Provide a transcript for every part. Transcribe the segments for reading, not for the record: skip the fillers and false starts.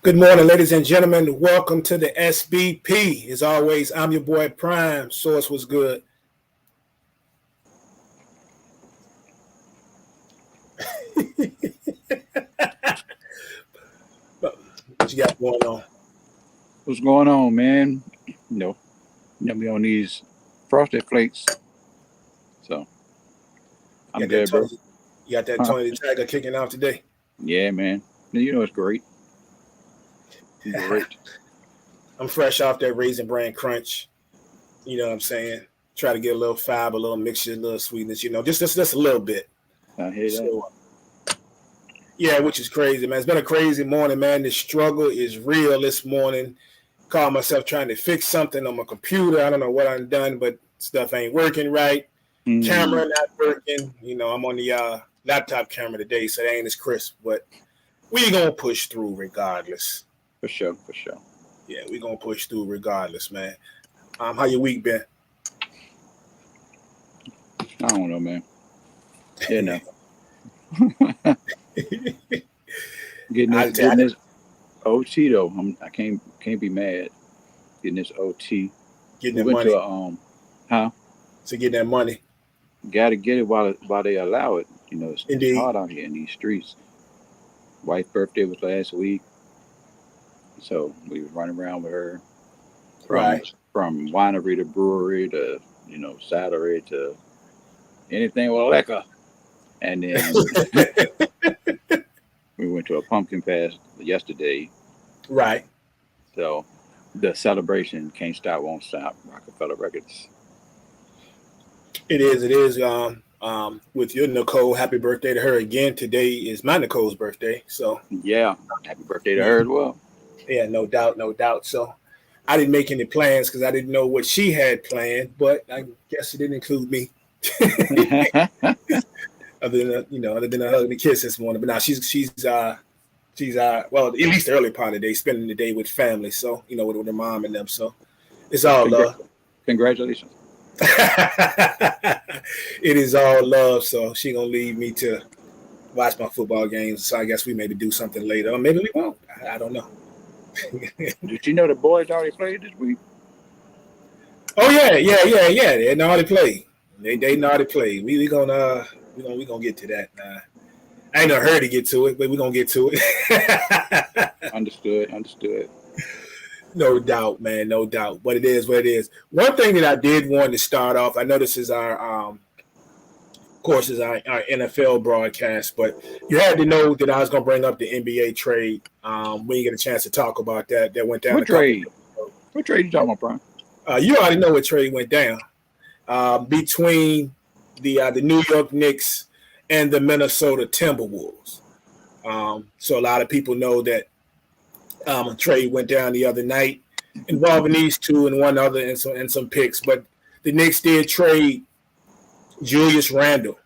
Good morning, ladies and gentlemen. Welcome to the SBP. As always, I'm your boy Prime. Source was good. What you got going on? What's going on, man? Me on these frosted flakes. So I'm good, bro. You got that Huh? Tony the Tiger kicking out today? Yeah, man. It's great. Great. I'm fresh off that Raisin Bran Crunch. You know what I'm saying? Try to get a little fiber, a little mixture, a little sweetness. Just a little bit. I hear that. So, yeah, which is crazy, man. It's been a crazy morning, man. The struggle is real this morning. Call myself trying to fix something on my computer. I don't know what I've done, but stuff ain't working right. Camera not working. I'm on the laptop camera today, so it ain't as crisp, but we gonna push through regardless. For sure. Yeah, we gonna push through regardless, man. How your week been? I don't know, man. Yeah, no. Getting this OT though. I can't be mad. Getting this OT. Getting that money. To get that money. Gotta get it while they allow it. It's hard out here in these streets. Wife's birthday was last week, so we was running around with her from winery to brewery to saddlery to anything with liquor, and then we went to a pumpkin patch yesterday. Right. So the celebration can't stop, won't stop. Rockefeller Records. It is. With your Nicole, happy birthday to her again. Today is my Nicole's birthday, so yeah, happy birthday to her as well. Yeah, no doubt. So I didn't make any plans because I didn't know what she had planned, but I guess it didn't include me. other than a hug and a kiss this morning. But now she's well, at least the early part of the day, spending the day with family. So with her mom and them. So it's all love. Congratulations. It is all love. So she gonna leave me to watch my football games. So I guess we maybe do something later, or maybe we won't. I don't know. Did you know the boys already played this week? Oh yeah. They know how to play. They know how to play. We gonna get to that. I ain't no hurry to get to it, but we gonna get to it. Understood. No doubt, man. No doubt. But it is what it is. One thing that I did want to start off, I know this is our NFL broadcast, but you had to know that I was going to bring up the NBA trade. We didn't get a chance to talk about that. That went down. What trade? What trade you talking about, Brian? You already know what trade went down between the New York Knicks and the Minnesota Timberwolves. So a lot of people know that a trade went down the other night involving these two and one other and some picks. But the Knicks did trade Julius Randle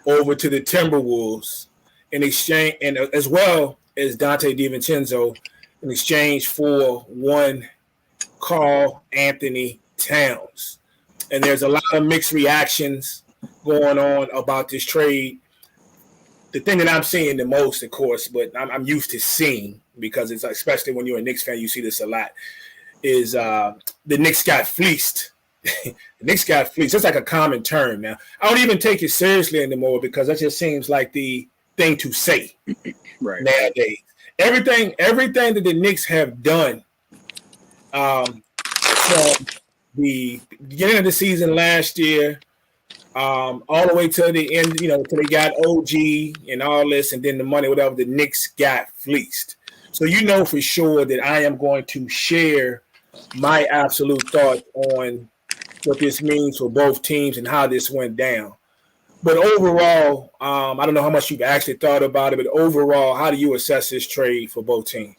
over to the Timberwolves in exchange, and as well as Dante DiVincenzo in exchange for one Karl Anthony Towns. And there's a lot of mixed reactions going on about this trade. The thing that I'm seeing the most, of course, but I'm used to seeing, because it's especially when you're a Knicks fan, you see this a lot, is the Knicks got fleeced. The Knicks got fleeced. It's like a common term now. I don't even take it seriously anymore because that just seems like the thing to say nowadays. Everything that the Knicks have done from the beginning of the season last year all the way to the end, till they got OG and all this, and then the money, whatever, the Knicks got fleeced. So for sure that I am going to share my absolute thoughts on what this means for both teams and how this went down. But overall, I don't know how much you've actually thought about it, but overall, how do you assess this trade for both teams?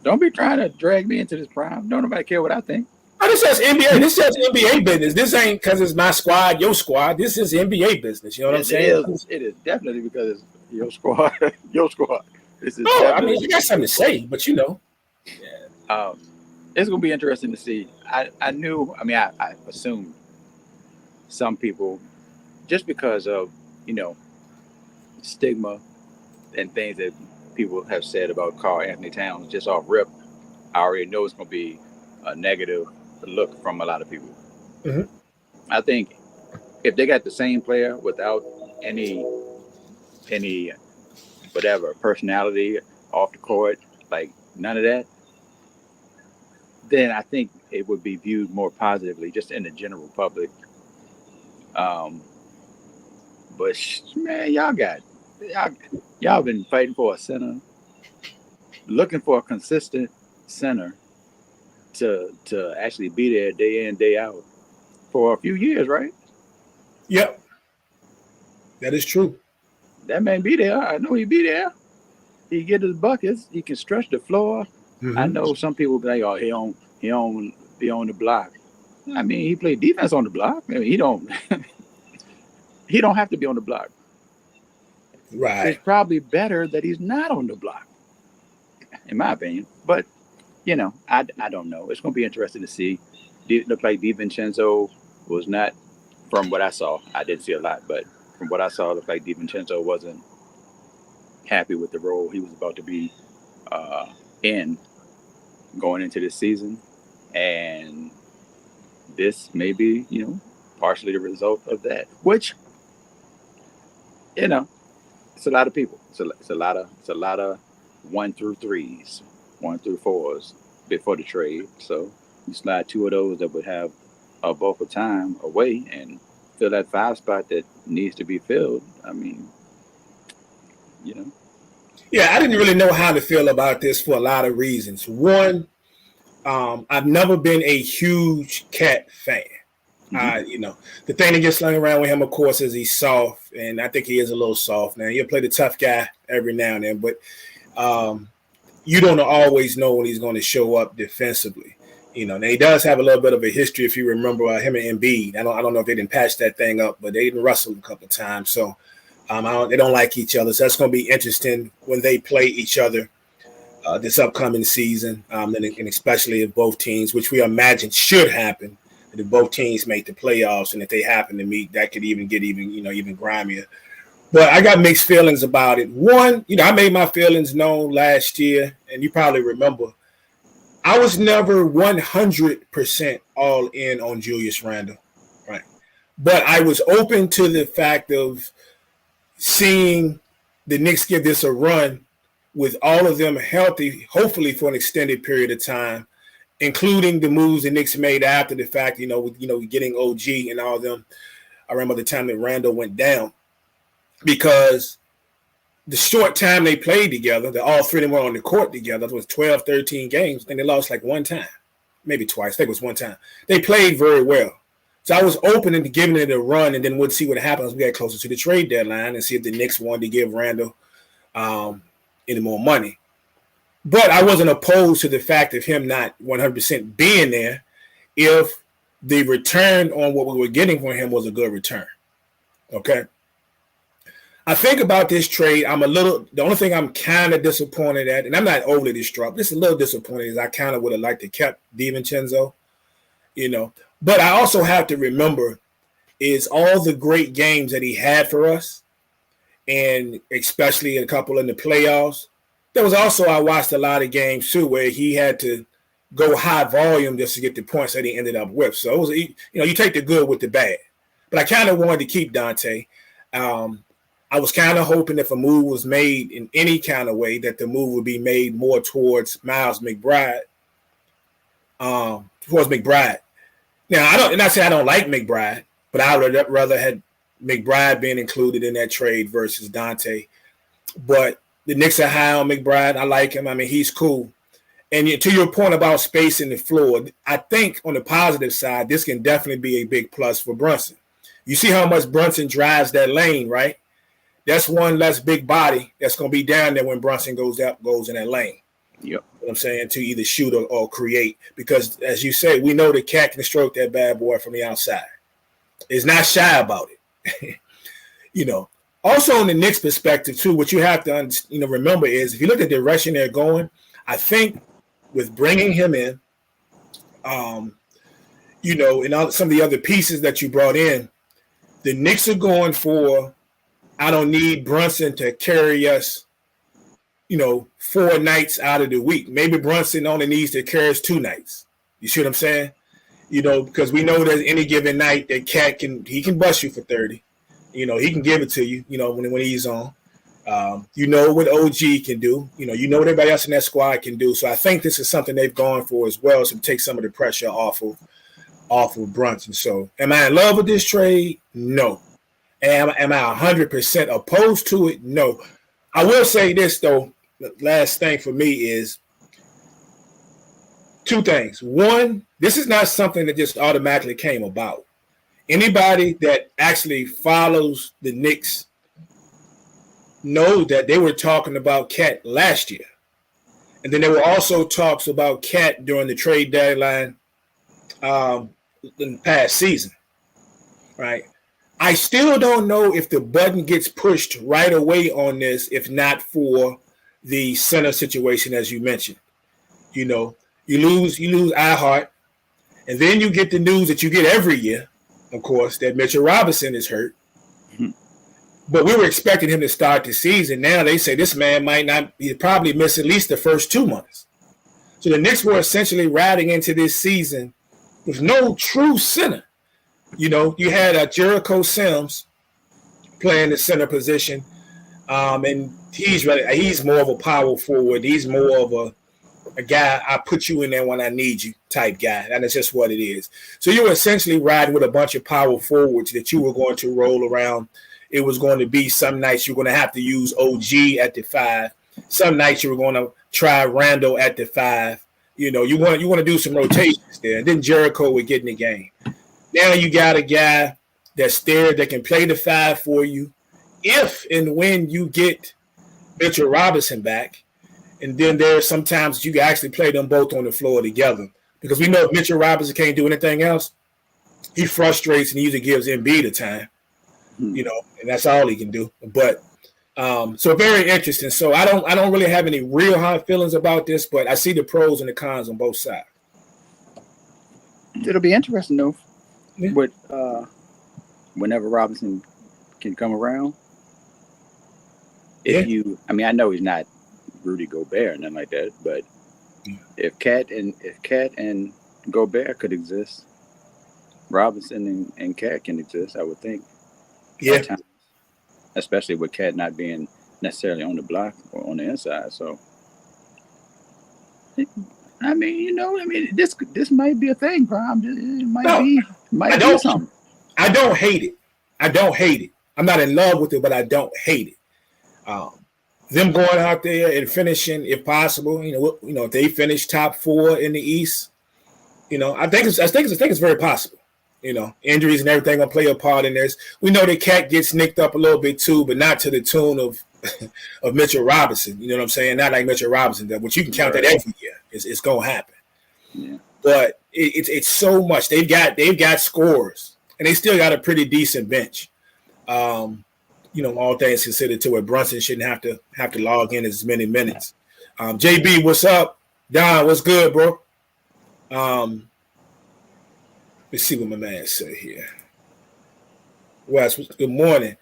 Don't be trying to drag me into this, Prime. Don't nobody care what I think. This is NBA. This is NBA business. This ain't because it's my squad, your squad. This is NBA business. You know what I'm saying? It is definitely because it's your squad. Your squad. This is you got something to say, but Yeah. It's gonna be interesting to see. I assumed some people, just because of stigma and things that people have said about Carl Anthony Towns just off rip, I already know it's going to be a negative look from a lot of people. Mm-hmm. I think if they got the same player without any whatever personality off the court, like none of that, then I think it would be viewed more positively just in the general public. Um, but man, y'all, y'all been fighting for a center, looking for a consistent center to actually be there day in day out for a few years, right? Yep, that is true. That man be there. I know he be there. He get his buckets. He can stretch the floor. Mm-hmm. I know some people be like, "Oh, he don't be on the block." I mean, he played defense on the block. I mean, he don't he don't have to be on the block. Right. It's probably better that he's not on the block, in my opinion. But you know, I don't know. It's going to be interesting to see. It looked like DiVincenzo was not, from what I saw. I didn't see a lot, but from what I saw, it looked like DiVincenzo wasn't happy with the role he was about to be in going into this season, and this may be, you know, partially the result of that. Which, you know, it's a lot of people. It's a lot of 1 through 3s, 1 through 4s before the trade. So you slide 2 of those that would have a bulk of time away and fill that 5 spot that needs to be filled. I mean, you know. Yeah, I didn't really know how to feel about this for a lot of reasons. One, I've never been a huge Cat fan. Mm-hmm. You know, the thing that gets slung around with him, of course, is he's soft, and I think he is a little soft now. He'll play the tough guy every now and then, but you don't always know when he's going to show up defensively. You know, now he does have a little bit of a history. If you remember him and Embiid, I don't know if they didn't patch that thing up, but they didn't wrestle a couple of times. So they don't like each other. So that's going to be interesting when they play each other this upcoming season, and especially if both teams, which we imagine should happen, if both teams make the playoffs, and if they happen to meet, that could even get even grimier. But I got mixed feelings about it. One, you know, I made my feelings known last year, and you probably remember, I was never 100% all in on Julius Randle, right? But I was open to the fact of seeing the Knicks give this a run with all of them healthy, hopefully for an extended period of time, including the moves the Knicks made after the fact, with getting OG and all of them. I remember the time that Randall went down, because the short time they played together, that all three of them were on the court together, it was 12, 13 games. I think they lost like one time, maybe twice. I think it was one time. They played very well. So I was open to giving it a run, and then we'd see what happens as we got closer to the trade deadline and see if the Knicks wanted to give Randall any more money. But I wasn't opposed to the fact of him not 100% being there if the return on what we were getting for him was a good return. Okay. I think about this trade, the only thing I'm kind of disappointed at, and I'm not overly distraught, just a little disappointed, is I kind of would have liked to kept DiVincenzo, But I also have to remember is all the great games that he had for us, and especially a couple in the playoffs. There was also, I watched a lot of games too where he had to go high volume just to get the points that he ended up with. So it was, you take the good with the bad. But I kind of wanted to keep Dante. I was kind of hoping if a move was made in any kind of way, that the move would be made more towards Miles McBride. Now, and I say I don't like McBride, but I would have rather had McBride being included in that trade versus Dante. But the Knicks are high on McBride. I like him. I mean, he's cool. And to your point about spacing the floor, I think on the positive side, this can definitely be a big plus for Brunson. You see how much Brunson drives that lane, right? That's one less big body that's going to be down there when Brunson goes in that lane. Yep. You know what I'm saying? To either shoot or create. Because, as you say, we know the cat can stroke that bad boy from the outside. Is not shy about it. Also, on the Knicks' perspective, too, what you have to remember is if you look at the direction they're going, I think with bringing him in, and some of the other pieces that you brought in, the Knicks are going for, I don't need Brunson to carry us 4 nights out of the week. Maybe Brunson only needs to carry 2 nights. You see what I'm saying? Because we know that any given night that Cat can bust you for 30. He can give it to you, when he's on. What OG can do. What everybody else in that squad can do. So I think this is something they've gone for as well, to take some of the pressure off of Brunson. So am I in love with this trade? No. Am I 100% opposed to it? No. I will say this, though. The last thing for me is 2 things. One, this is not something that just automatically came about. Anybody that actually follows the Knicks know that they were talking about Cat last year. And then there were also talks about Cat during the trade deadline in the past season. Right? I still don't know if the button gets pushed right away on this, if not for the center situation, as you mentioned. You lose iHeart, and then you get the news that you get every year, of course, that Mitchell Robinson is hurt. Mm-hmm. But we were expecting him to start the season. Now they say this man he'll probably miss at least the first 2 months. So the Knicks were essentially riding into this season with no true center. You had Jericho Sims playing the center position, and he's more of a power forward. He's more of a guy, I put you in there when I need you type guy, and that's just what it is. So you were essentially riding with a bunch of power forwards that you were going to roll around. It was going to be some nights you're going to have to use OG at the 5. Some nights you were going to try Randall at the 5. You want to do some rotations there, and then Jericho would get in the game. Now you got a guy that's there that can play the 5 for you if and when you get Mitchell Robinson back. And then there's sometimes you can actually play them both on the floor together. Because we know if Mitchell Robinson can't do anything else, he frustrates and he usually gives Embiid the time. And that's all he can do. But so very interesting. So I don't really have any real hard feelings about this, but I see the pros and the cons on both sides. It'll be interesting though. Yeah. With whenever Robinson can come around, I know he's not Rudy Gobert or nothing like that, but if Cat and Gobert could exist, Robinson and Cat can exist, I would think. Yeah. Especially with Cat not being necessarily on the block or on the inside, so. This might be a thing, Prime. It might be something. I don't hate it. I'm not in love with it, but I don't hate it. Them going out there and finishing, if possible, if they finish top 4 in the East, I think it's very possible. Injuries and everything gonna play a part in this. We know that Cat gets nicked up a little bit too, but not to the tune of Mitchell Robinson. You know what I'm saying? Not like Mitchell Robinson, but you can count that every year. It's gonna happen. Yeah. But it's so much. They've got scorers, and they still got a pretty decent bench. All things considered, to where Brunson shouldn't have to log in as many minutes. JB, what's up? Don, what's good, bro? Let's see what my man said here. Wes, good morning.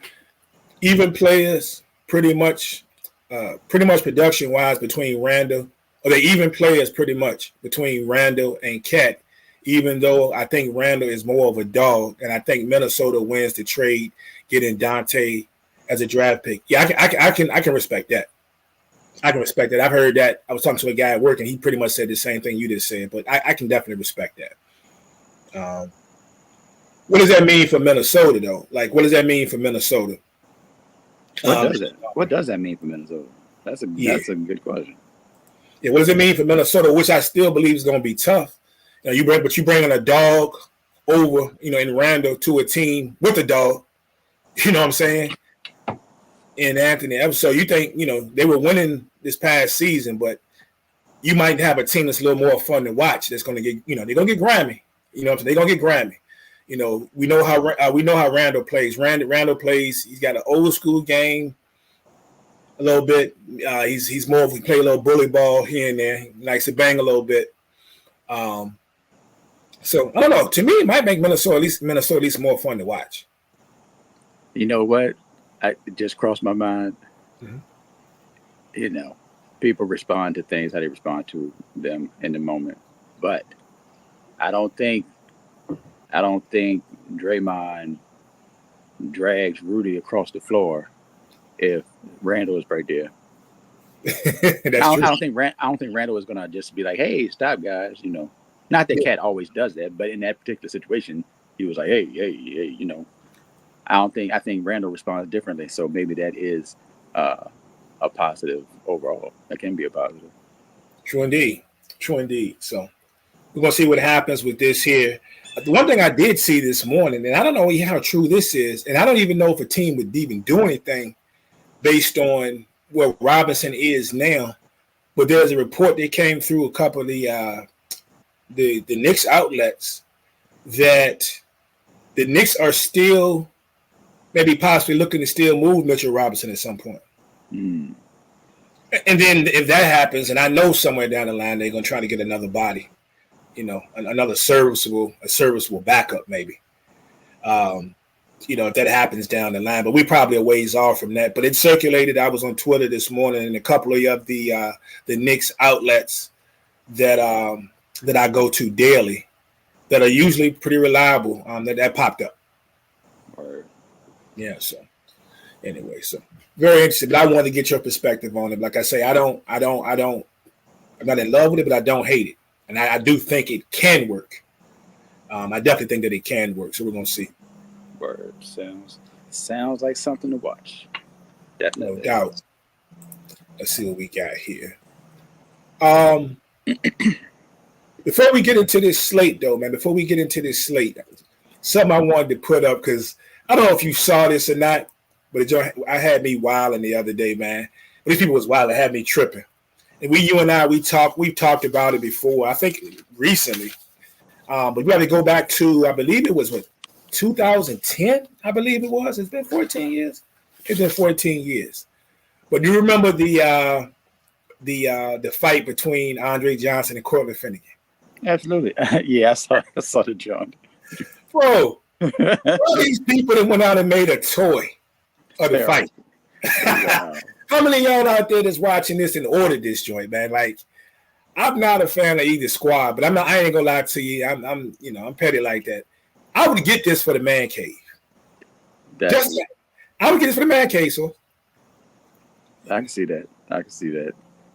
Even players, pretty much production-wise between Randall. Or they even players pretty much between Randall and Cat, even though I think Randall is more of a dog, and I think Minnesota wins the trade, getting Dante as a draft pick. Yeah, I can respect that. I can respect that. I've heard that. I was talking to a guy at work, and he pretty much said the same thing you just said, but I can definitely respect that. What does that mean for Minnesota, though? Like, what does that mean for Minnesota? What does that mean for Minnesota? That's a good question. Yeah, what does it mean for Minnesota? Which I still believe is going to be tough. You bring a dog over, in Randall to a team with a dog. You know what I'm saying? And Anthony Evans. So you think they were winning this past season, but you might have a team that's a little more fun to watch. That's going to get they're going to get grimy. They're going to get grimy. We know how Randall plays. Randall plays. He's got an old school game. A little bit. He's more of, he play a little bully ball here and there. He likes to bang a little bit. So I don't know. To me, it might make Minnesota at least more fun to watch. You know what? It just crossed my mind. Mm-hmm. People respond to things how they respond to them in the moment. But I don't think Draymond drags Rudy across the floor if Randall is right there. That's true. I don't think Randall is gonna just be like, "Hey, stop, guys." Not that Cat always does that, but in that particular situation, he was like, "Hey, hey, hey." I think Randall responds differently, so maybe that is a positive overall. That can be a positive. True indeed. True indeed. So we're gonna see what happens with this here. The one thing I did see this morning, and I don't know how true this is, and I don't even know if a team would even do anything based on where Robinson is now. But there's a report that came through a couple of the Knicks outlets that the Knicks are still maybe possibly looking to still move Mitchell Robinson at some point. Mm. And then if that happens, and I know somewhere down the line they're going to try to get another body, another serviceable backup maybe. If that happens down the line, but we probably a ways off from that. But it circulated. I was on Twitter this morning, and a couple of the Knicks outlets that I go to daily that are usually pretty reliable that popped up. Right. Yeah. So anyway, so very interesting. But I wanted to get your perspective on it. Like I say, I'm not in love with it, but I don't hate it, and I do think it can work. I definitely think that it can work. So we're gonna see. Word. Sounds like something to watch. Definitely. No doubt. Let's see what we got here. Before we get into this slate, though, man, something I wanted to put up because I don't know if you saw this or not, but I had me wilding the other day, man. These people was wild. It had me tripping. And you and I, we've talked about it before, I think recently. But we got to go back to, I believe it was 2010, I believe it was. It's been 14 years. It's been 14 years. But do you remember the fight between Andre Johnson and Cortland Finnegan? Absolutely. Yeah, I saw the joint. Bro, all these people that went out and made a toy of the fight. Wow. How many of y'all out there that's watching this and ordered this joint, man? Like, I'm not a fan of either squad, but I ain't gonna lie to you. I'm petty like that. I would get this for the man cave. I would get this for the man cave, so. I can see that.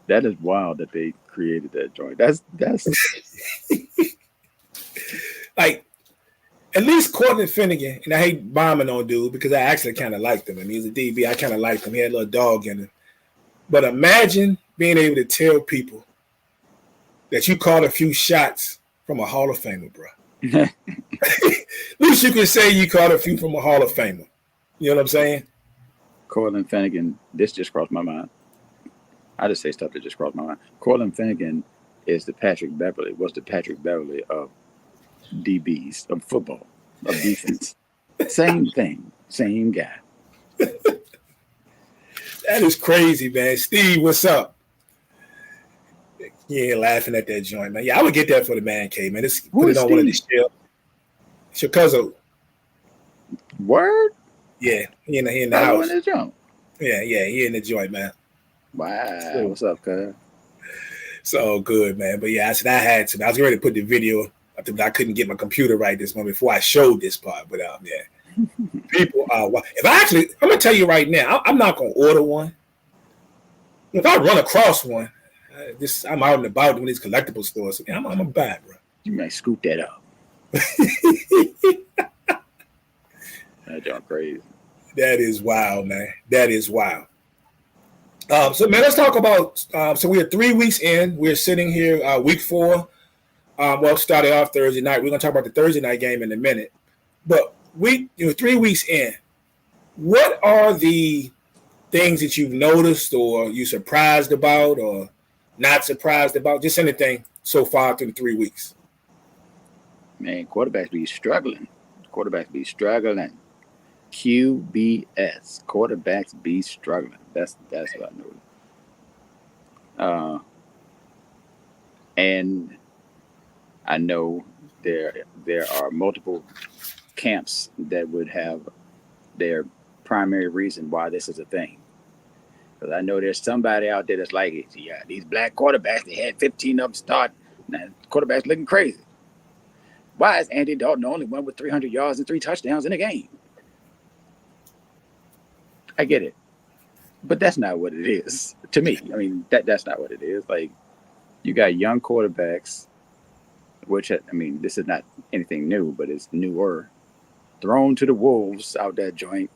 That is wild that they created that joint. That's like, at least Cortland Finnegan, and I hate bombing on dude because I actually kind of liked him. I mean, he's a DB. I kind of liked him. He had a little dog in him. But imagine being able to tell people that you caught a few shots from a Hall of Famer, bro. At least you can say you caught a few from a Hall of Famer. You know what I'm saying? Cortland Finnegan, this just crossed my mind. I just say stuff that just crossed my mind. Cortland Finnegan was the Patrick Beverly of DBs, of football, of defense. Same thing, same guy. That is crazy, man. Steve, what's up? Yeah, laughing at that joint, man. Yeah, I would get that for the man cave, man. Put it on one of these shelves. It's your cousin. Word? Yeah, he in the house. In the joint. Yeah, he in the joint, man. Wow. So, what's up, cuz? It's all good, man. But yeah, I had to. I was ready to put the video. I couldn't get my computer right this moment before I showed this part. But yeah, people are. I'm gonna tell you right now, I'm not gonna order one. If I run across one, I'm out and about in these collectible stores. I'm gonna buy it, bro. You might scoop that up. That's just crazy. That is wild, man. That is wild. So, man, let's talk about. So we are 3 weeks in. We're sitting here, week 4. Started off Thursday night. We're gonna talk about the Thursday night game in a minute. But 3 weeks in, what are the things that you've noticed or you surprised about or not surprised about? Just anything so far through the 3 weeks. Man, quarterbacks be struggling. QBS. Quarterbacks be struggling. That's what I noticed. And I know there are multiple camps that would have their primary reason why this is a thing. Because I know there's somebody out there that's like it. Yeah, these black quarterbacks, they had 15 of them start. Now, quarterback's looking crazy. Why is Andy Dalton the only one with 300 yards and 3 touchdowns in a game? I get it. But that's not what it is to me. I mean, that's not what it is. Like, you got young quarterbacks, which, I mean, this is not anything new, but it's newer, thrown to the wolves out that joint.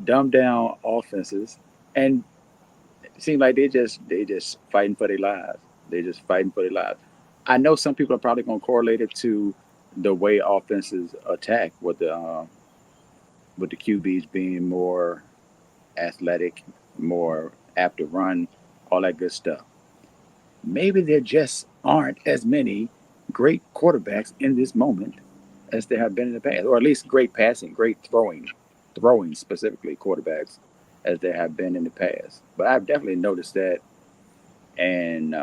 Dumbed down offenses, and it seems like they just fighting for their lives. They're just fighting for their lives. I know some people are probably going to correlate it to the way offenses attack with the QBs being more athletic, more apt to run, all that good stuff. Maybe there just aren't as many great quarterbacks in this moment as there have been in the past, or at least great passing, great throwing specifically quarterbacks as there have been in the past. But I've definitely noticed that, and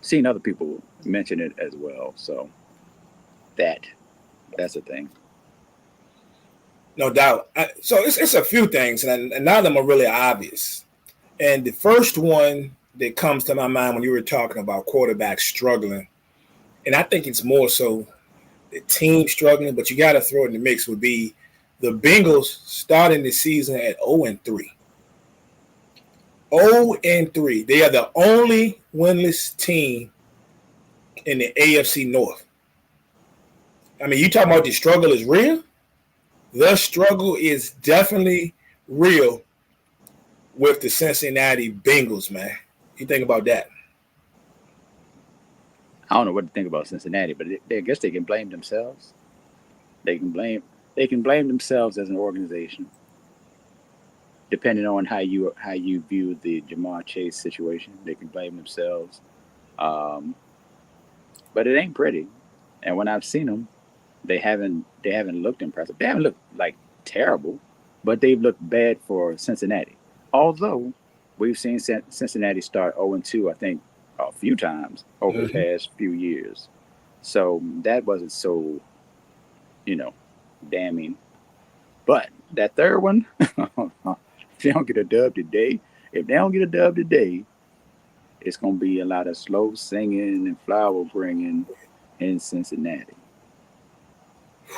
seen other people mention it as well. So that's a thing. No doubt. So it's a few things, and none of them are really obvious. And the first one that comes to my mind when you were talking about quarterbacks struggling, and I think it's more so the team struggling, but you got to throw it in the mix, would be the Bengals starting the season at 0-3. 0-3. They are the only winless team in the AFC North. I mean, you talking about the struggle is real? The struggle is definitely real with the Cincinnati Bengals, man. You think about that? I don't know what to think about Cincinnati, but I guess they can blame themselves. They can blame themselves as an organization, depending on how you view the Jamar Chase situation. They can blame themselves, but it ain't pretty. And when I've seen them, they haven't looked impressive. They haven't looked like terrible, but they've looked bad for Cincinnati. Although we've seen Cincinnati start 0-2, I think, a few times over the past few years. So that wasn't so, damning. But that third one, if they don't get a dub today, it's going to be a lot of slow singing and flower bringing in Cincinnati.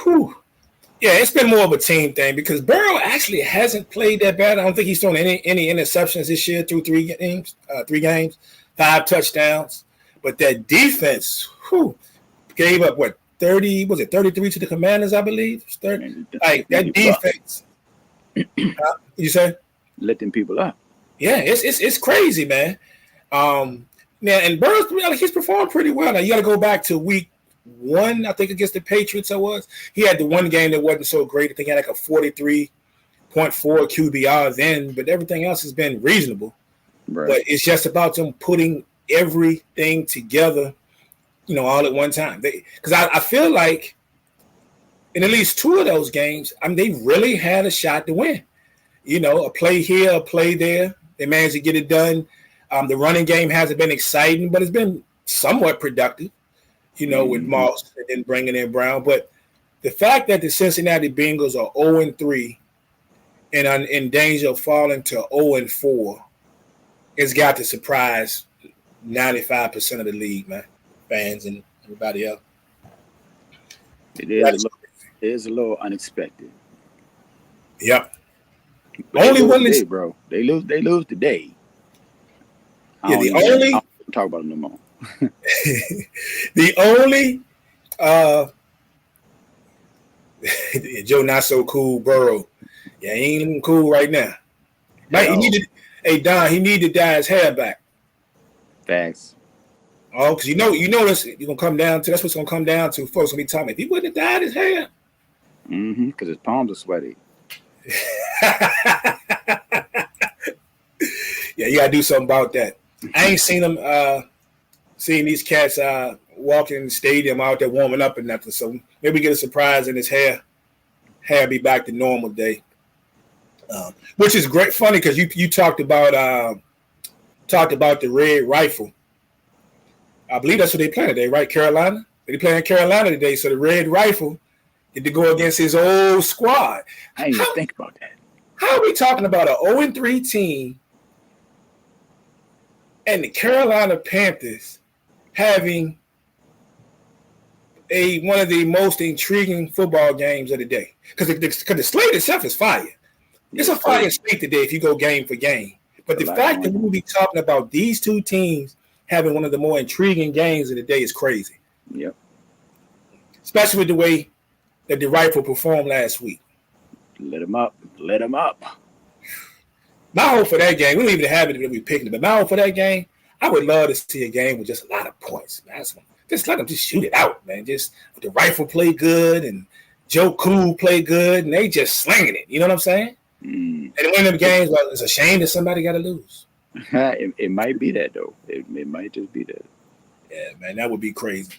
Whew. Yeah, it's been more of a team thing because Burrow actually hasn't played that bad. I don't think he's thrown any interceptions this year through 3 games, 5 touchdowns. But that defense, gave up 30? Was it 33 to the Commanders? I believe. 30. Like that defense. You say? Let them people up. Yeah, it's crazy, man. And Burrow's he's performed pretty well. Now you got to go back to week 1, I think, against the Patriots. He had the one game that wasn't so great. I think he had like a 43.4 QBR then, but everything else has been reasonable. Right. But it's just about them putting everything together, all at one time. Because I feel like in at least 2 of those games, they really had a shot to win. A play here, a play there. They managed to get it done. The running game hasn't been exciting, but it's been somewhat productive. With Moss and then bringing in Brown. But the fact that the Cincinnati Bengals are 0-3 and in danger of falling to 0-4 has got to surprise 95% of the league, man, fans and everybody else. It is a little unexpected. Yep. Only one today, bro. They lose today. Yeah, the only I'll talk about them no more. The only Joe not so cool Burrow. Yeah, he ain't even cool right now. Right, he needed he needed to dye his hair back. Facts. Oh, because you know this you're gonna come down to. That's what's gonna come down to. Folks gonna be talking. If he wouldn't have dyed his hair. Because his palms are sweaty. Yeah, you gotta do something about that. I ain't seen him. Seeing these cats walking in the stadium out there warming up and nothing. So maybe get a surprise and his hair be back to normal day. Which is great, funny because you talked about the red rifle. I believe that's what they playing today, right? Carolina. They playing Carolina today, so the red rifle get to go against his old squad. I didn't even think about that. How are we talking about an 0-3 team and the Carolina Panthers having one of the most intriguing football games of the day? Because the slate itself is fire. It's a fire slate today if you go game for game. But the fact that we'll be talking about these two teams having one of the more intriguing games of the day is crazy. Yep. Especially with the way that the Rifle performed last week. Let them up. Let them up. My hope for that game, we don't even have it that we picking it, but my hope for that game, I would love to see a game with just a lot of points, man. Just let them just shoot it out, man. Just the Rifle play good and Joe Cool play good, and they just slinging it. You know what I'm saying? And win them games, well, it's a shame that somebody got to lose. It might be that, though. It might just be that. Yeah, man, that would be crazy.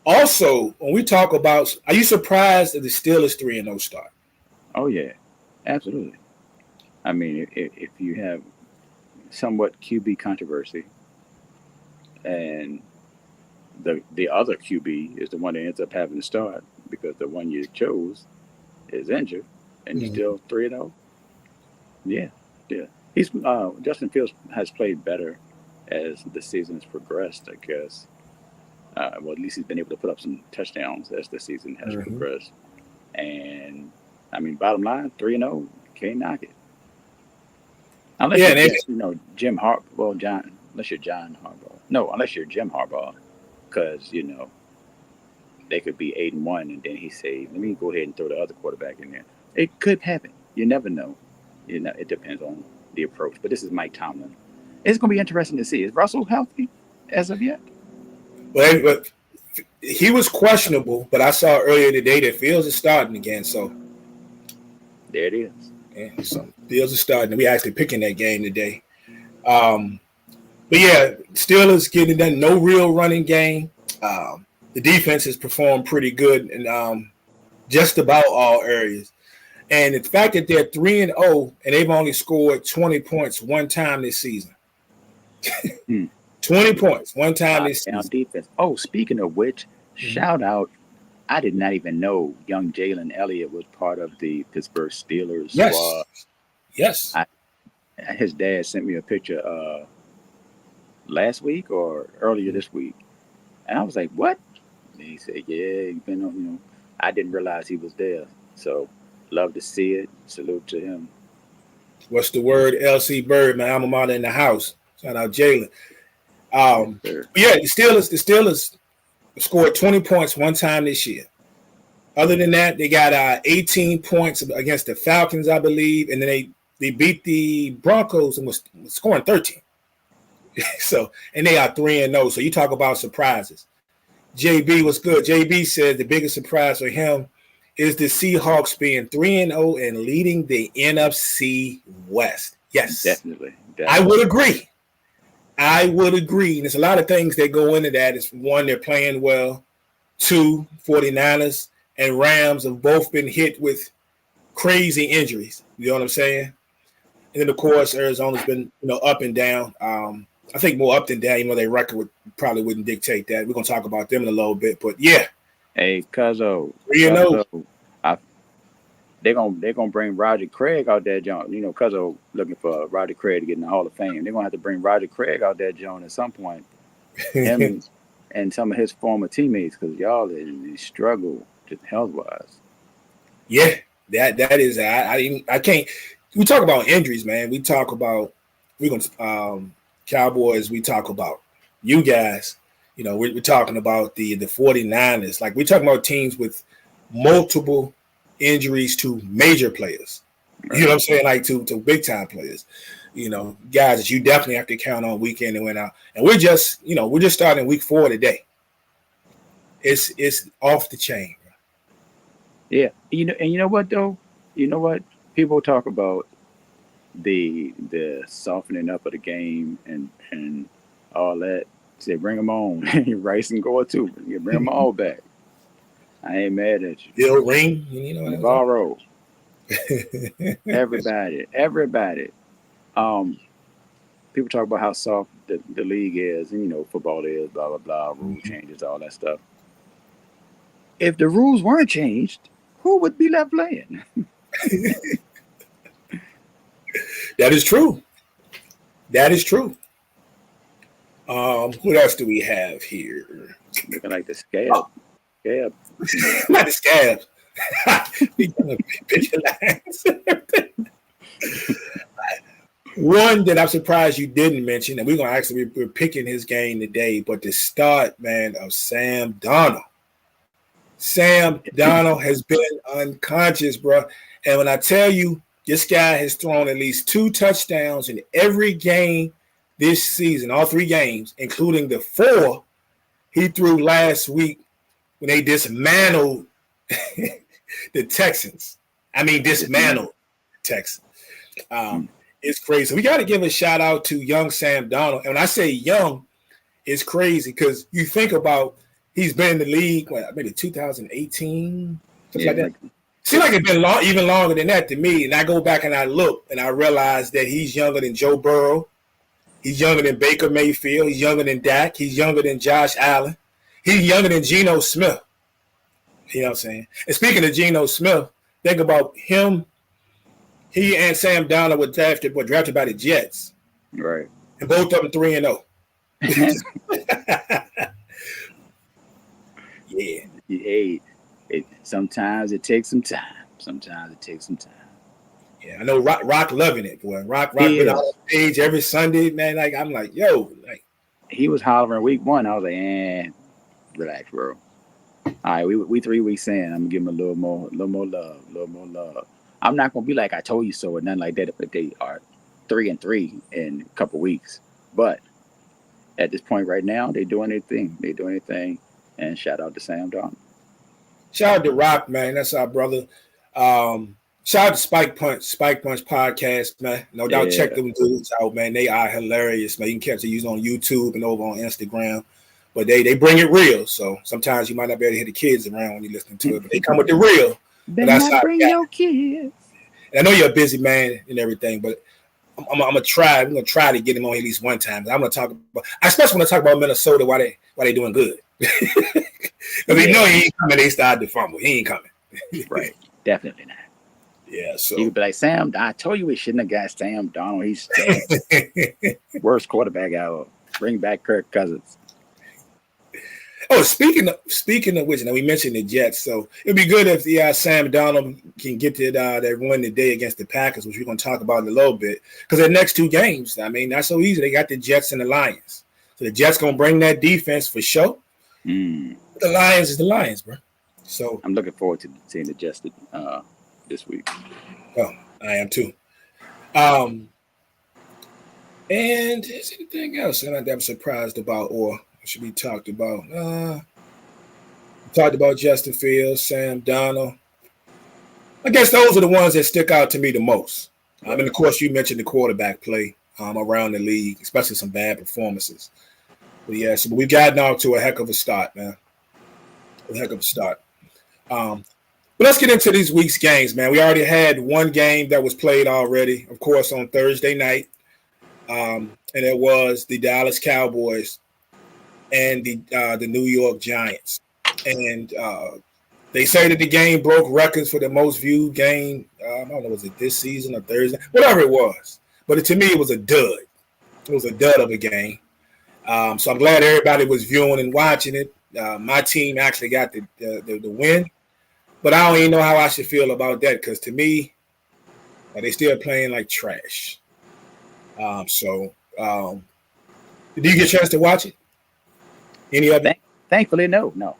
Also, when we talk about, are you surprised that the Steelers 3-0 start? Oh, yeah, absolutely. I mean, if you have somewhat QB controversy and the other QB is the one that ends up having to start because the one you chose is injured and you're still 3-0, yeah. He's Justin Fields has played better as the season has progressed, I guess. Well, at least he's been able to put up some touchdowns as the season has progressed. And, I mean, bottom line, 3-0, can't knock it. Unless you're Jim Harbaugh. Well, unless you're John Harbaugh. No, unless you're Jim Harbaugh. Because, they could be 8-1, and then he say, let me go ahead and throw the other quarterback in there. It could happen. You never know. It depends on the approach. But this is Mike Tomlin. It's going to be interesting to see. Is Russell healthy as of yet? Well, he was questionable, but I saw earlier today that Fields is starting again. So there it is. Yeah, so Fields is starting. We actually picking that game today. But yeah, Steelers getting done. No real running game. The defense has performed pretty good in just about all areas. And the fact that they're 3-0 and they've only scored 20 points one time this season. 20 points one time this season. Defense. Oh, speaking of which, shout out. I did not even know young Jalen Elliott was part of the Pittsburgh Steelers squad. Yes. His dad sent me a picture last week or earlier this week. And I was like, what? And he said, yeah, he's been on, I didn't realize he was there. So love to see it. Salute to him. What's the word? LC Bird, my alma mater in the house. Shout out Jalen. Yeah, the Steelers scored 20 points one time this year. Other than that, they got 18 points against the Falcons, I believe, and then they beat the Broncos and was scoring 13. So, and they are 3-0. So you talk about surprises. JB was good. JB said the biggest surprise for him is the Seahawks being 3-0 and leading the NFC West. Yes, definitely. I would agree. And there's a lot of things that go into that. It's one, they're playing well. Two, 49ers and Rams have both been hit with crazy injuries. You know what I'm saying? And then, of course, Arizona's been, up and down. I think more up than down, their record probably wouldn't dictate that. We're going to talk about them in a little bit. But, yeah. Hey, Cuzzo. They're gonna bring Roger Craig out there, John. Cuzzo looking for Roger Craig to get in the Hall of Fame. They're gonna have to bring Roger Craig out there, John, at some point. Him and some of his former teammates, because y'all struggle just health wise. Yeah, that is. I can't. We talk about injuries, man. We talk about Cowboys. We talk about you guys. We're talking about the 49ers. Like, we're talking about teams with multiple injuries to major players. You know what I'm saying? Like to big time players. Guys that you definitely have to count on week in and win out. And we're just starting week 4 today. It's off the chain. Yeah. And you know what though? You know what? People talk about the softening up of the game and all that. Say bring them on. Rice and Gore too. You bring them all back. I ain't mad at you. Bill Ring, Navarro. Everybody. People talk about how soft the league is, and football is, blah blah blah, rule changes, all that stuff. If the rules weren't changed, who would be left playing? That is true. That is true. What else do we have here? Looking like the scab. Scab. Not the scabs. One that I'm surprised you didn't mention, and we're picking his game today, but the start, man, of Sam Darnold. Sam Darnold has been unconscious, bro. And when I tell you, this guy has thrown at least 2 touchdowns in every game this season, all 3 games, including the 4 he threw last week when they dismantled the Texans. Dismantled the Texans. It's crazy. We got to give a shout out to young Sam Darnold. And when I say young, it's crazy because you think about he's been in the league, maybe 2018, something like that. Seems like it's been even longer than that to me. And I go back and I look and I realize that he's younger than Joe Burrow. He's younger than Baker Mayfield. He's younger than Dak. He's younger than Josh Allen. He's younger than Geno Smith. You know what I'm saying? And speaking of Geno Smith, think about him. He and Sam Darnold were drafted by the Jets. Right. And both of them 3-0. Yeah. Hey, sometimes it takes some time. Yeah, I know Rock loving it, boy. Rock been on stage every Sunday, man. Like I'm like, yo, like he was hollering week 1. I was like, relax, bro. All right, we 3 weeks in. I'm gonna give him a little more love. I'm not gonna be like I told you so or nothing like that. But they are 3-3 in a couple weeks. But at this point right now, they're doing their thing. And shout out to Sam Darnold. Shout out to Rock, man. That's our brother. Shout out to Spike Punch podcast, man. No doubt, check them dudes out, man. They are hilarious, man. You can catch it on YouTube and over on Instagram. But they bring it real. So sometimes you might not be able to hear the kids around when you're listening to it, but they come with the real. Bring your kids. And I know you're a busy man and everything, but I'm gonna try. I'm gonna try to get him on at least one time. I'm gonna talk about. I especially want to talk about Minnesota. Why they doing good? Because they know he ain't coming. They started to fumble. He ain't coming. Right. Definitely not. Yeah. So you could be like, Sam, I told you we shouldn't have got Sam Darnold. He's worst quarterback ever. Bring back Kirk Cousins. Oh, speaking of which, now we mentioned the Jets, so it'd be good if the Sam Darnold can get to that win today against the Packers, which we're going to talk about in a little bit. Because their next 2 games, not so easy. They got the Jets and the Lions, so the Jets going to bring that defense for sure. The Lions is the Lions, bro. So I'm looking forward to seeing the Jets this week. Oh, I am too. And is anything else that I'm surprised about or should be talked about? Talked about Justin Fields, Sam Darnold. I guess those are the ones that stick out to me the most. And of course, you mentioned the quarterback play around the league, especially some bad performances. But yeah, so we've gotten off to a heck of a start, man. A heck of a start. But let's get into these week's games, man. We already had one game that was played already, of course, on Thursday night. And it was the Dallas Cowboys and the New York Giants. And they say that the game broke records for the most viewed game. I don't know, was it this season or Thursday? Whatever it was. But to me, it was a dud. It was a dud of a game. So I'm glad everybody was viewing and watching it. My team actually got the win. But I don't even know how I should feel about that because to me, they still playing like trash. Did you get a chance to watch it? Any of it? Thankfully, no.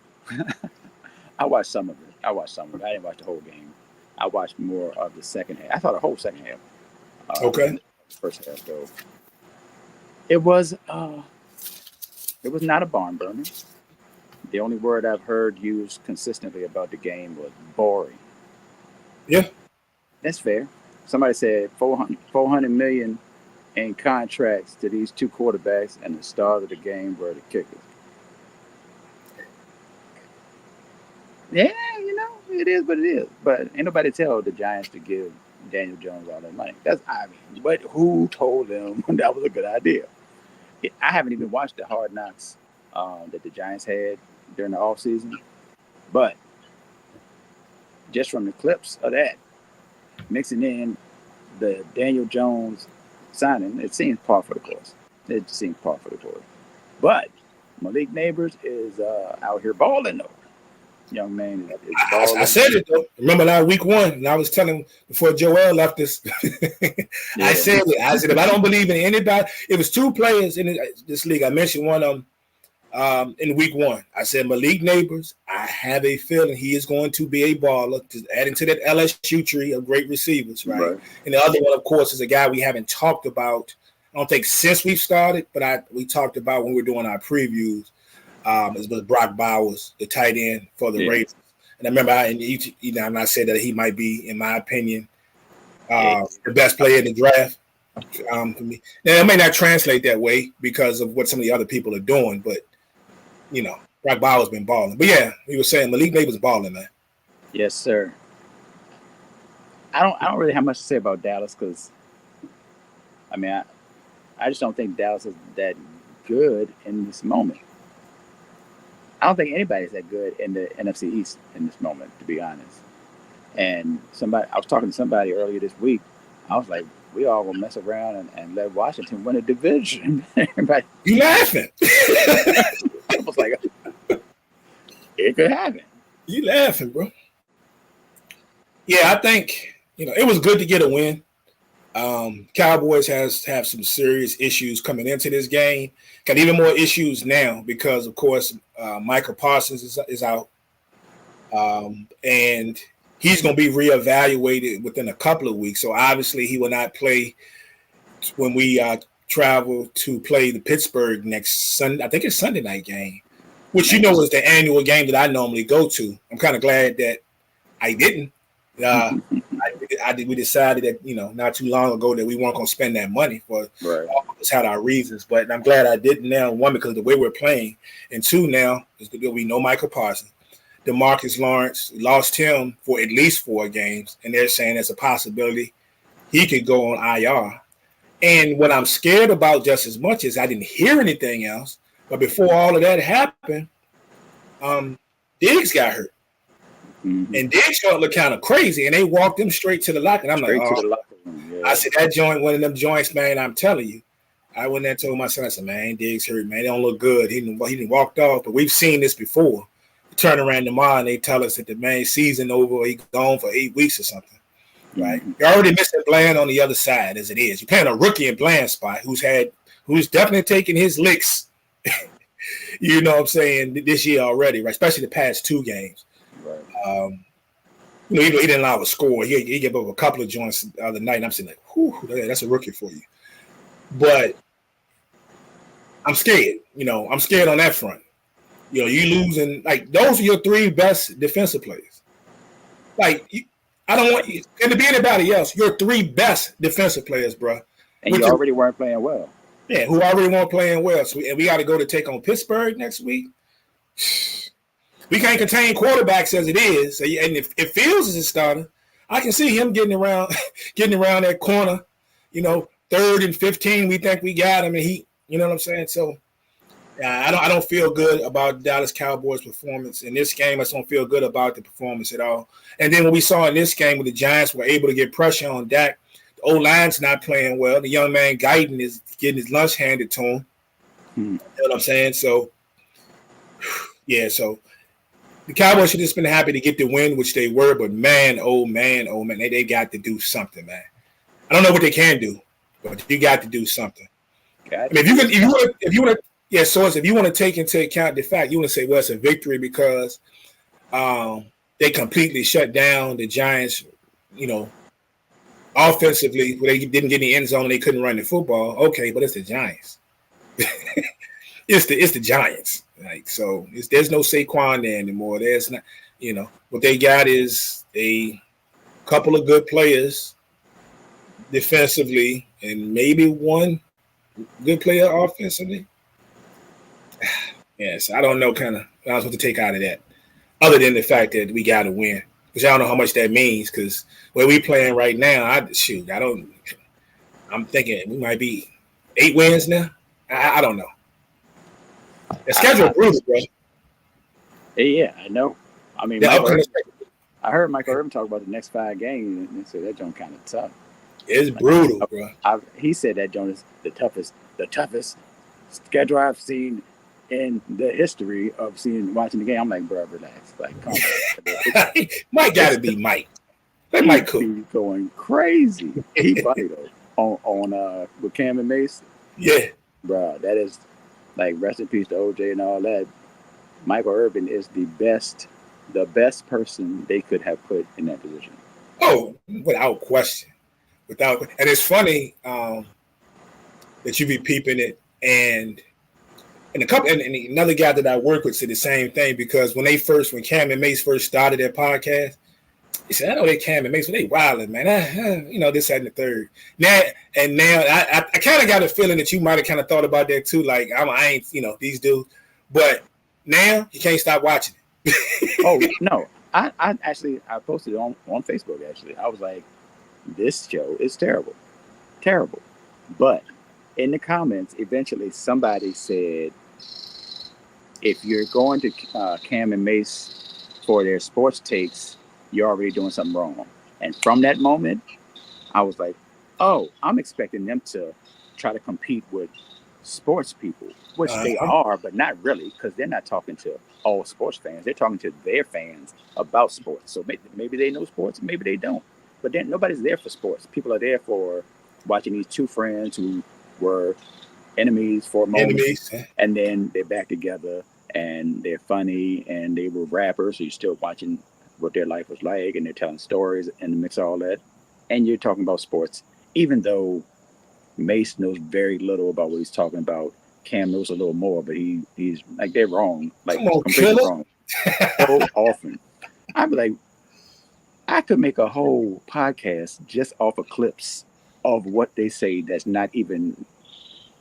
I watched some of it. I didn't watch the whole game. I watched more of the second half. I thought the whole second half. Okay. First half, though. It was not a barn burner. The only word I've heard used consistently about the game was boring. Yeah. That's fair. Somebody said $400 million in contracts to these 2 quarterbacks, and the stars of the game were the kickers. Yeah, it is what it is. But ain't nobody tell the Giants to give Daniel Jones all that money. But who told them that was a good idea? I haven't even watched the Hard Knocks that the Giants had during the offseason. But just from the clips of that, mixing in the Daniel Jones signing, it seems par for the course. It seems par for the course. But Malik Neighbors is out here balling, though. Young man is balling. I said it, though. Remember now, week 1, and I was telling Before Joel left this, I said it. I said, if I don't believe in anybody, it was 2 players in this league. I mentioned one of them in week 1. I said, Malik Neighbors, I have a feeling he is going to be a baller, adding to that LSU tree of great receivers, right? And the other one, of course, is a guy we haven't talked about, I don't think since we've started, but we talked about when we were doing our previews. It was Brock Bowers, the tight end for the Raiders. And I remember, I said that he might be, in my opinion, the best player in the draft for me. Now, it may not translate that way because of what some of the other people are doing, but, Brock Bowers been balling. But, yeah, he was saying Malik Neighbors balling, man. Yes, sir. I don't really have much to say about Dallas because, I just don't think Dallas is that good in this moment. I don't think anybody's that good in the NFC East in this moment, to be honest. And I was talking to somebody earlier this week. I was like, we all gonna mess around and let Washington win a division. Everybody, you laughing? I was like, it could happen. You laughing, bro? Yeah, I think it was good to get a win. Cowboys have some serious issues coming into this game. Got even more issues now because, of course, Micah Parsons is out, and he's going to be reevaluated within a couple of weeks. So obviously, he will not play when we travel to play the Pittsburgh next Sunday. I think it's Sunday night game, which is the annual game that I normally go to. I'm kind of glad that I didn't. We decided that not too long ago that we weren't going to spend that money for. Right. All of us had our reasons, but I'm glad I didn't now. 1, because of the way we're playing, and 2, now is that we know Michael Parsons, DeMarcus Lawrence, lost him for at least 4 games, and they're saying there's a possibility he could go on IR. And what I'm scared about just as much as I didn't hear anything else, but before all of that happened, Diggs got hurt. Mm-hmm. And Diggs started to look kind of crazy, and they walked him straight to the locker. And I'm like, to the locker room. Yeah. I said, that joint, one of them joints, man, I'm telling you. I went there and told my son, I said, man, Diggs hurt, man. They don't look good. He didn't walked off, but we've seen this before. We turn around tomorrow, and they tell us that the man season over, he gone for 8 weeks or something. Right? Mm-hmm. You're already missing Bland on the other side as it is. You're playing a rookie in Bland's spot who's definitely taken his licks, you know what I'm saying, this year already, right? Especially the past 2 games. Right. He didn't allow a score. He gave up a couple of joints the other night, and I'm saying, like, whew, that's a rookie for you. But I'm scared. I'm scared on that front. You losing, like, those are your 3 best defensive players. Like, I don't want you to be anybody else. Your 3 best defensive players, bro. And you already weren't playing well. Yeah, who already weren't playing well. So we got to go to take on Pittsburgh next week. We can't contain quarterbacks as it is. And if Fields is a starter, I can see him getting around that corner, 3rd and 15. We think we got him, and he, you know what I'm saying? So I don't feel good about Dallas Cowboys' performance in this game. I just don't feel good about the performance at all. And then what we saw in this game where the Giants were able to get pressure on Dak, the O-line's not playing well. The young man Guyton is getting his lunch handed to him. You know what I'm saying? So, yeah, so the Cowboys should have just been happy to get the win, which they were, but man, they got to do something, man. I don't know what they can do, but you got to do something. If you want to take into account the fact, you want to say, well, it's a victory because they completely shut down the Giants, offensively, where they didn't get in the end zone and they couldn't run the football. Okay, but it's the Giants. It's the Giants. Like, so there's no Saquon there anymore. There's not, what they got is a couple of good players defensively and maybe one good player offensively. Yes, I don't know what I was going to take out of that, other than the fact that we got to win, which I don't know how much that means because where we playing right now, I'm thinking we might be 8 wins now. I don't know. The schedule brutal, bro. Yeah, I know. I mean, I heard Michael Irvin talk about the next 5 games and said that joint kind of tough. It's brutal, bro. He said that Jonas the toughest schedule I've seen in the history of watching the game. I'm like, bro, relax. Like, come on. Mike got to be Mike. That He Mike cool. be going crazy. He funny though on with Cam and Mace. Yeah, bro, that is like rest in peace to OJ and all that. Michael Irvin is the best person they could have put in that position. Oh, without question. And it's funny that you be peeping it, and another guy that I work with said the same thing, because when Cam and Mace first started their podcast, he said, I know they Cam and Mace, but they wilding, man. This, that, and the third. Now I kind of got a feeling that you might have kind of thought about that too. Like I ain't, these dudes, but now you can't stop watching it. Oh no, I posted on Facebook. Actually, I was like, this show is terrible. But in the comments, eventually somebody said, if you're going to Cam and Mace for their sports takes, you're already doing something wrong. And from that moment, I was like, oh, I'm expecting them to try to compete with sports people, which they are, but not really, because they're not talking to all sports fans. They're talking to their fans about sports. So maybe they know sports, maybe they don't. But then nobody's there for sports. People are there for watching these two friends who were enemies for a moment, and then they're back together, and they're funny, and they were rappers, so you're still watching what their life was like, and they're telling stories in the mix of all that, and you're talking about sports, even though Mace knows very little about what he's talking about. Cam knows a little more, but he's like, they're wrong, like completely wrong. So often, I'd be like, I could make a whole podcast just off of clips of what they say that's not even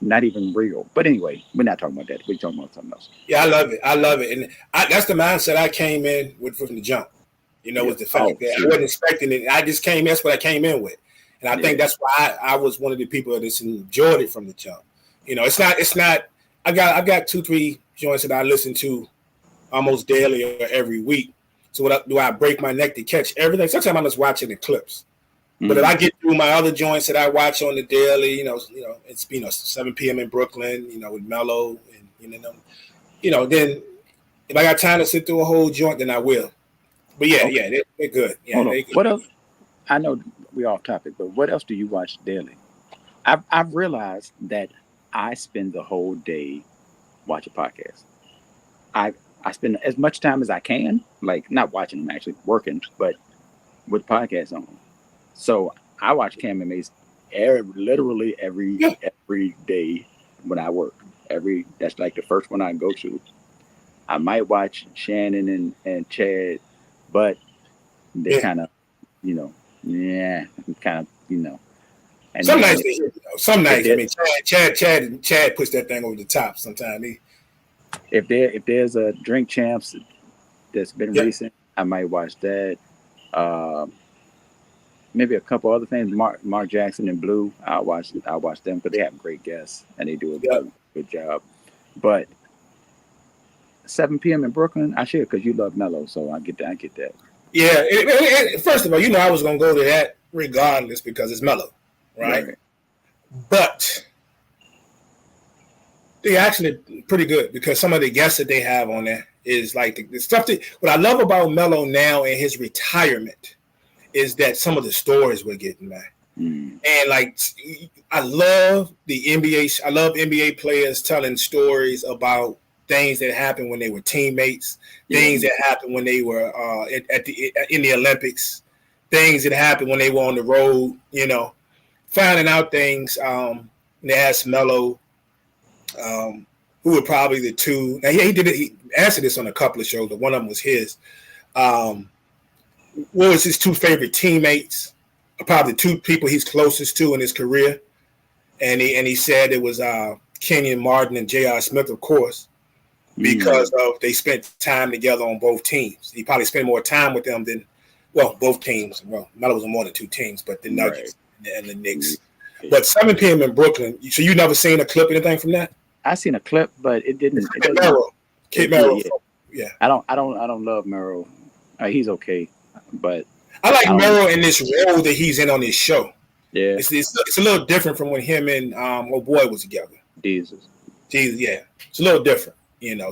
real. But anyway, we're not talking about that. We're talking about something else. Yeah, I love it. And that's the mindset I came in with from the jump. With the fact that I wasn't expecting it. I just came, that's what I came in with. And I think that's why I was one of the people that enjoyed it from the jump. It's not, I've got 2-3 joints that I listen to almost daily or every week. So do I break my neck to catch everything? Sometimes I'm just watching the clips. But if I get through my other joints that I watch on the daily, it's 7 p.m. in Brooklyn, with Mello, and then if I got time to sit through a whole joint, then I will. But they're good. Yeah, they're good. What else? I know we're off topic, but what else do you watch daily? I've realized that I spend the whole day watching podcasts. I spend as much time as I can, like not watching them, actually working, but with podcasts on. So I watch Cam and Mace literally every day when I work. That's like the first one I go to. I might watch Shannon and Chad, but they kind of, kind of, And some nights, I mean, Chad puts that thing over the top. Sometimes if there's a Drink Champs that's been recent, I might watch that. Maybe a couple other things. Mark Jackson and Blue, I'll watch them because they have great guests and they do a good job. But 7 p.m. in Brooklyn, I should, because you love Mello, so I get that. Yeah. First of all, I was gonna go to that regardless because it's Mello, right? But they're actually pretty good because some of the guests that they have on there is like the stuff that. What I love about Mello now in his retirement is that some of the stories we're getting back. And like, I love the NBA. I love NBA players telling stories about things that happened when they were teammates, things that happened when they were in the Olympics, things that happened when they were on the road. Finding out things. They asked Mello, who were probably the two. Now he did it. He answered this on a couple of shows, but one of them was his. What was his two favorite teammates? Probably the two people he's closest to in his career, and he said it was Kenyon Martin and J.R. Smith, of course, because of they spent time together on both teams. He probably spent more time with them than both teams. Well, Melo was on more than two teams, but the Nuggets and the Knicks. But 7 p.m. in Brooklyn. So you never seen a clip, anything from that? I seen a clip, but it didn't. Kid Merrill. Yeah. I don't love Merrill. He's okay. But I like Merrill in this role that he's in on this show. Yeah. It's a little different from when him and old boy was together. Jesus, yeah, it's a little different,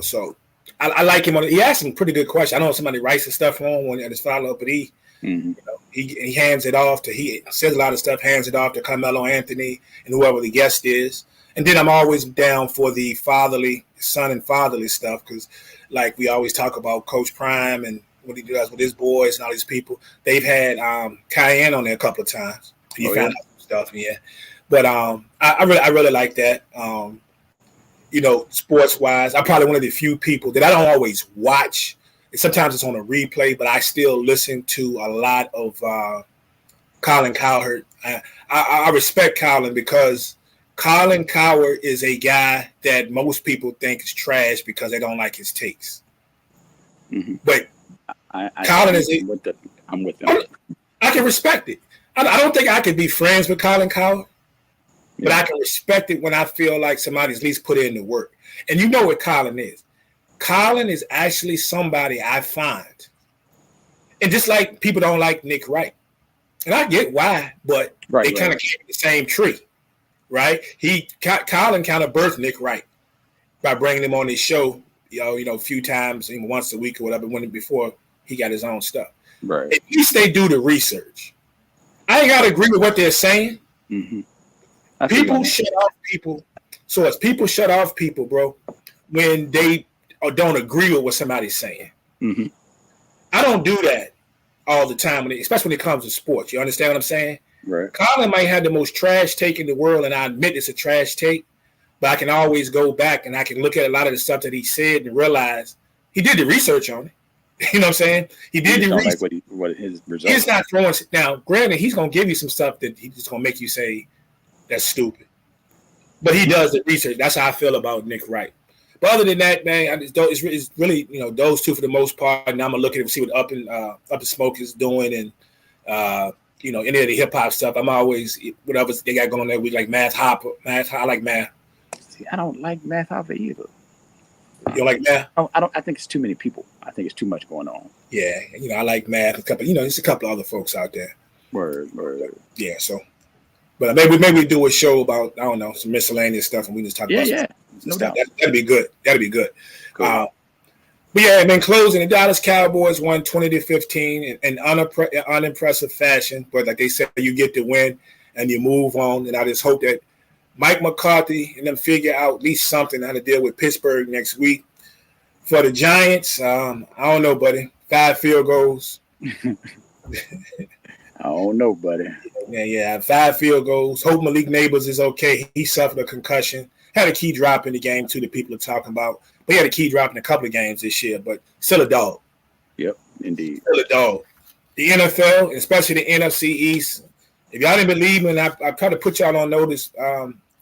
So I like him he asked some pretty good questions. I know somebody writes his stuff on when at his follow up, but he hands it off he says a lot of stuff, hands it off to Carmelo Anthony and whoever the guest is. And then I'm always down for the son and fatherly stuff because, like we always talk about Coach Prime and what he does with his boys and all these people. They've had Cayenne on there a couple of times. You found out some stuff, yeah. But I really like that. Sports wise, I'm probably one of the few people that I don't always watch. Sometimes it's on a replay, but I still listen to a lot of Colin Cowherd. I respect Colin because Colin Cowherd is a guy that most people think is trash because they don't like his takes. Mm-hmm. But Colin is. I'm with them. I can respect it. I don't think I could be friends with Colin Cowherd, but I can respect it when I feel like somebody's at least put in the work. And you know what Colin is. Colin is actually somebody I find. And just like people don't like Nick Wright. And I get why, but they kind of came in the same tree, right? Colin kind of birthed Nick Wright by bringing him on his show, a few times, once a week or whatever, before he got his own stuff. Right. At least they do the research. I ain't got to agree with what they're saying. Mm-hmm. People shut off people. So as people shut off people, bro, when they don't agree with what somebody's saying. Mm-hmm. I don't do that all the time, especially when it comes to sports. You understand what I'm saying? Right. Colin might have the most trash take in the world, and I admit it's a trash take, but I can always go back and I can look at a lot of the stuff that he said and realize he did the research on it. You know what I'm saying? He did the research. Like what his results. He's not throwing – now, granted, he's going to give you some stuff that he's just going to make you say that's stupid. But he does the research. That's how I feel about Nick Wright. But other than that, man, it's really those two for the most part. And I'm gonna look at it and see what Up and Smoke is doing, and any of the hip hop stuff. I'm always whatever they got going there. We like Math Hopper. I like Math. See, I don't like Math Hopper either. You don't like Math? Oh, I don't. I think it's too many people. I think it's too much going on. Yeah, I like Math. There's a couple other folks out there. Word. Yeah, so. But maybe we do a show about, I don't know, some miscellaneous stuff, and we just talk about no stuff. Doubt. That'd be good. Cool. But yeah, and then closing, the Dallas Cowboys won 20-15 in unimpressive fashion. But like they said, you get the win and you move on. And I just hope that Mike McCarthy and them figure out at least something how to deal with Pittsburgh next week. For the Giants, I don't know, buddy. 5 field goals. I don't know, buddy. Yeah, 5 field goals. Hope Malik Neighbors is okay. He suffered a concussion. Had a key drop in the game, too, that people are talking about. But he had a key drop in a couple of games this year, but still a dog. Yep, indeed. Still a dog. The NFL, especially the NFC East, if y'all didn't believe me, and I kind of put y'all on notice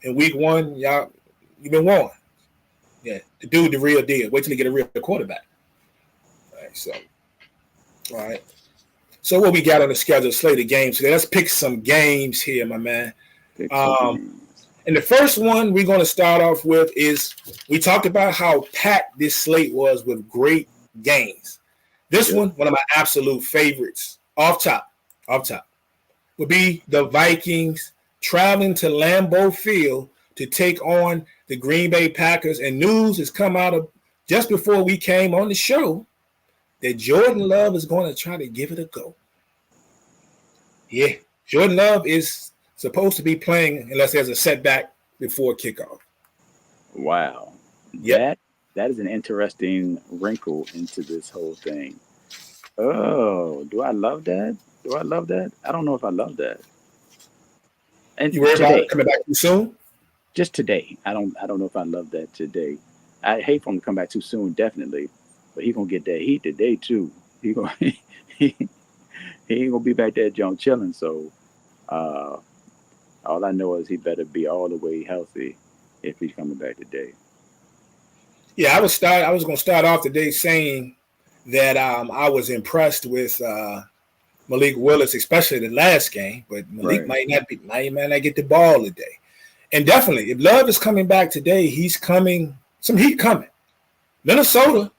in week 1, you've been warned. Yeah, the dude, the real deal. Wait till you get a real quarterback. All right. So what we got on the schedule, slate of games today. Let's pick some games here, my man. And the first one we're going to start off with is we talked about how packed this slate was with great games. This one of my absolute favorites, off top, would be the Vikings traveling to Lambeau Field to take on the Green Bay Packers. And news has come out of just before we came on the show that Jordan Love is going to try to give it a go. Yeah, Jordan Love is supposed to be playing unless there's a setback before kickoff. Wow. Yeah. That is an interesting wrinkle into this whole thing. Oh, do I love that? I don't know if I love that. And you worried about it coming back too soon? Just today. I don't know if I love that today. I hate for him to come back too soon, definitely. But he's gonna get that heat today too. He ain't gonna be back there John chilling. So all I know is he better be all the way healthy if he's coming back today. Yeah, I was gonna start off today saying that I was impressed with Malik Willis, especially the last game, but Malik might not get the ball today. And definitely, if Love is coming back today, he's coming. Some heat coming. Minnesota.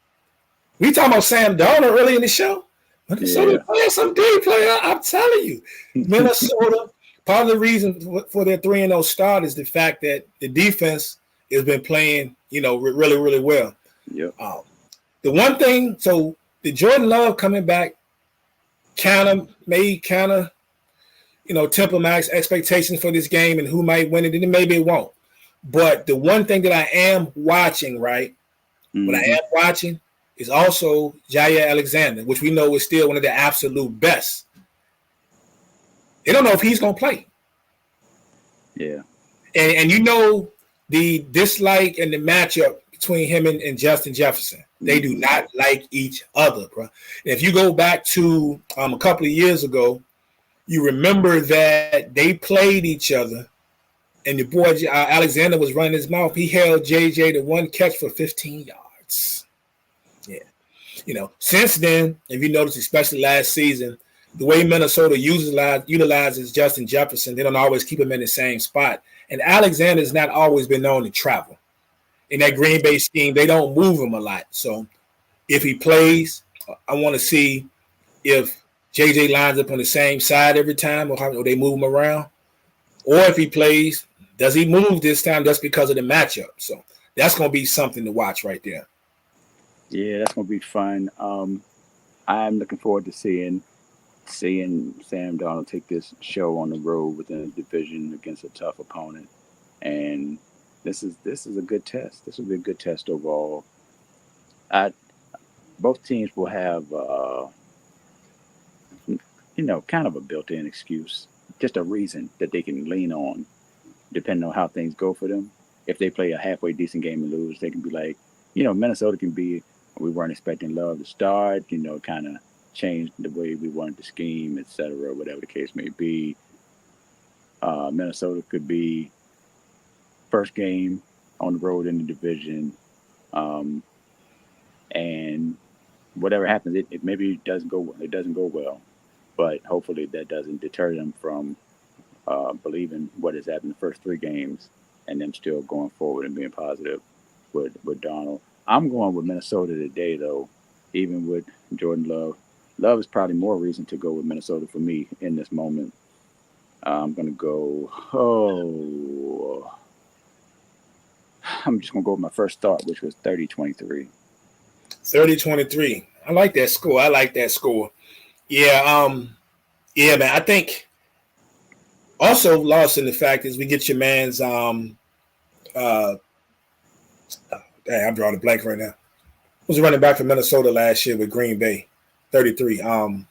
We talking about Sam Darnold early in the show. Minnesota playing some D player. I'm telling you, Minnesota part of the reason for their 3-0 start is the fact that the defense has been playing, really, really well. Yep. The one thing, so the Jordan Love coming back temper max expectations for this game and who might win it, and maybe it won't. But the one thing that I am watching, right, what I am watching is also Jair Alexander, which we know is still one of the absolute best. They don't know if he's going to play. Yeah. And the dislike and the matchup between him and Justin Jefferson. They do not like each other, bro. And if you go back to a couple of years ago, you remember that they played each other, and the boy Alexander was running his mouth. He held JJ to one catch for 15 yards. Yeah. Since then, if you notice, especially last season, the way Minnesota utilizes Justin Jefferson, they don't always keep him in the same spot. And Alexander's not always been known to travel. In that Green Bay scheme, they don't move him a lot. So if he plays, I want to see if JJ lines up on the same side every time or they move him around. Or if he plays, does he move this time just because of the matchup? So that's going to be something to watch right there. Yeah, that's going to be fun. I'm looking forward to seeing Sam Darnold take this show on the road within a division against a tough opponent. And this is a good test. This will be a good test overall. Both teams will have kind of a built-in excuse, just a reason that they can lean on, depending on how things go for them. If they play a halfway decent game and lose, they can be like, Minnesota can be, we weren't expecting Love to start, kind of change the way we wanted to scheme, et cetera, whatever the case may be. Minnesota could be first game on the road in the division, and whatever happens, it maybe doesn't go well, but hopefully that doesn't deter them from believing what has happened the first 3 games and them still going forward and being positive with Donald. I'm going with Minnesota today, though, even with Jordan Love. Love is probably more reason to go with Minnesota for me in this moment. I'm going to go, I'm just going to go with my first thought, which was 30-23. 30-23. I like that score. Yeah, man. I think also lost in the fact is we get your man's I'm drawing a blank right now. Was running back for Minnesota last year with Green Bay, 33. Aaron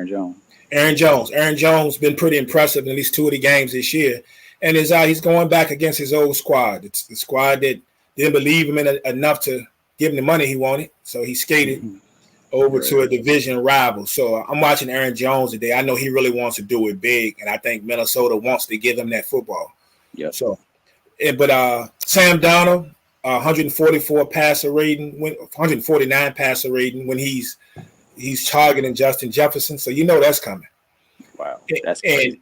Jones. Aaron Jones been pretty impressive in at least 2 of the games this year, and he's going back against his old squad. It's the squad that didn't believe him in enough to give him the money he wanted, so he skated over to a division rival. So I'm watching Aaron Jones today. I know he really wants to do it big, and I think Minnesota wants to give him that football. Yeah. So, but Sam Darnold, 144 passer rating, 149 passer rating when he's targeting Justin Jefferson. So that's coming. Wow, that's crazy.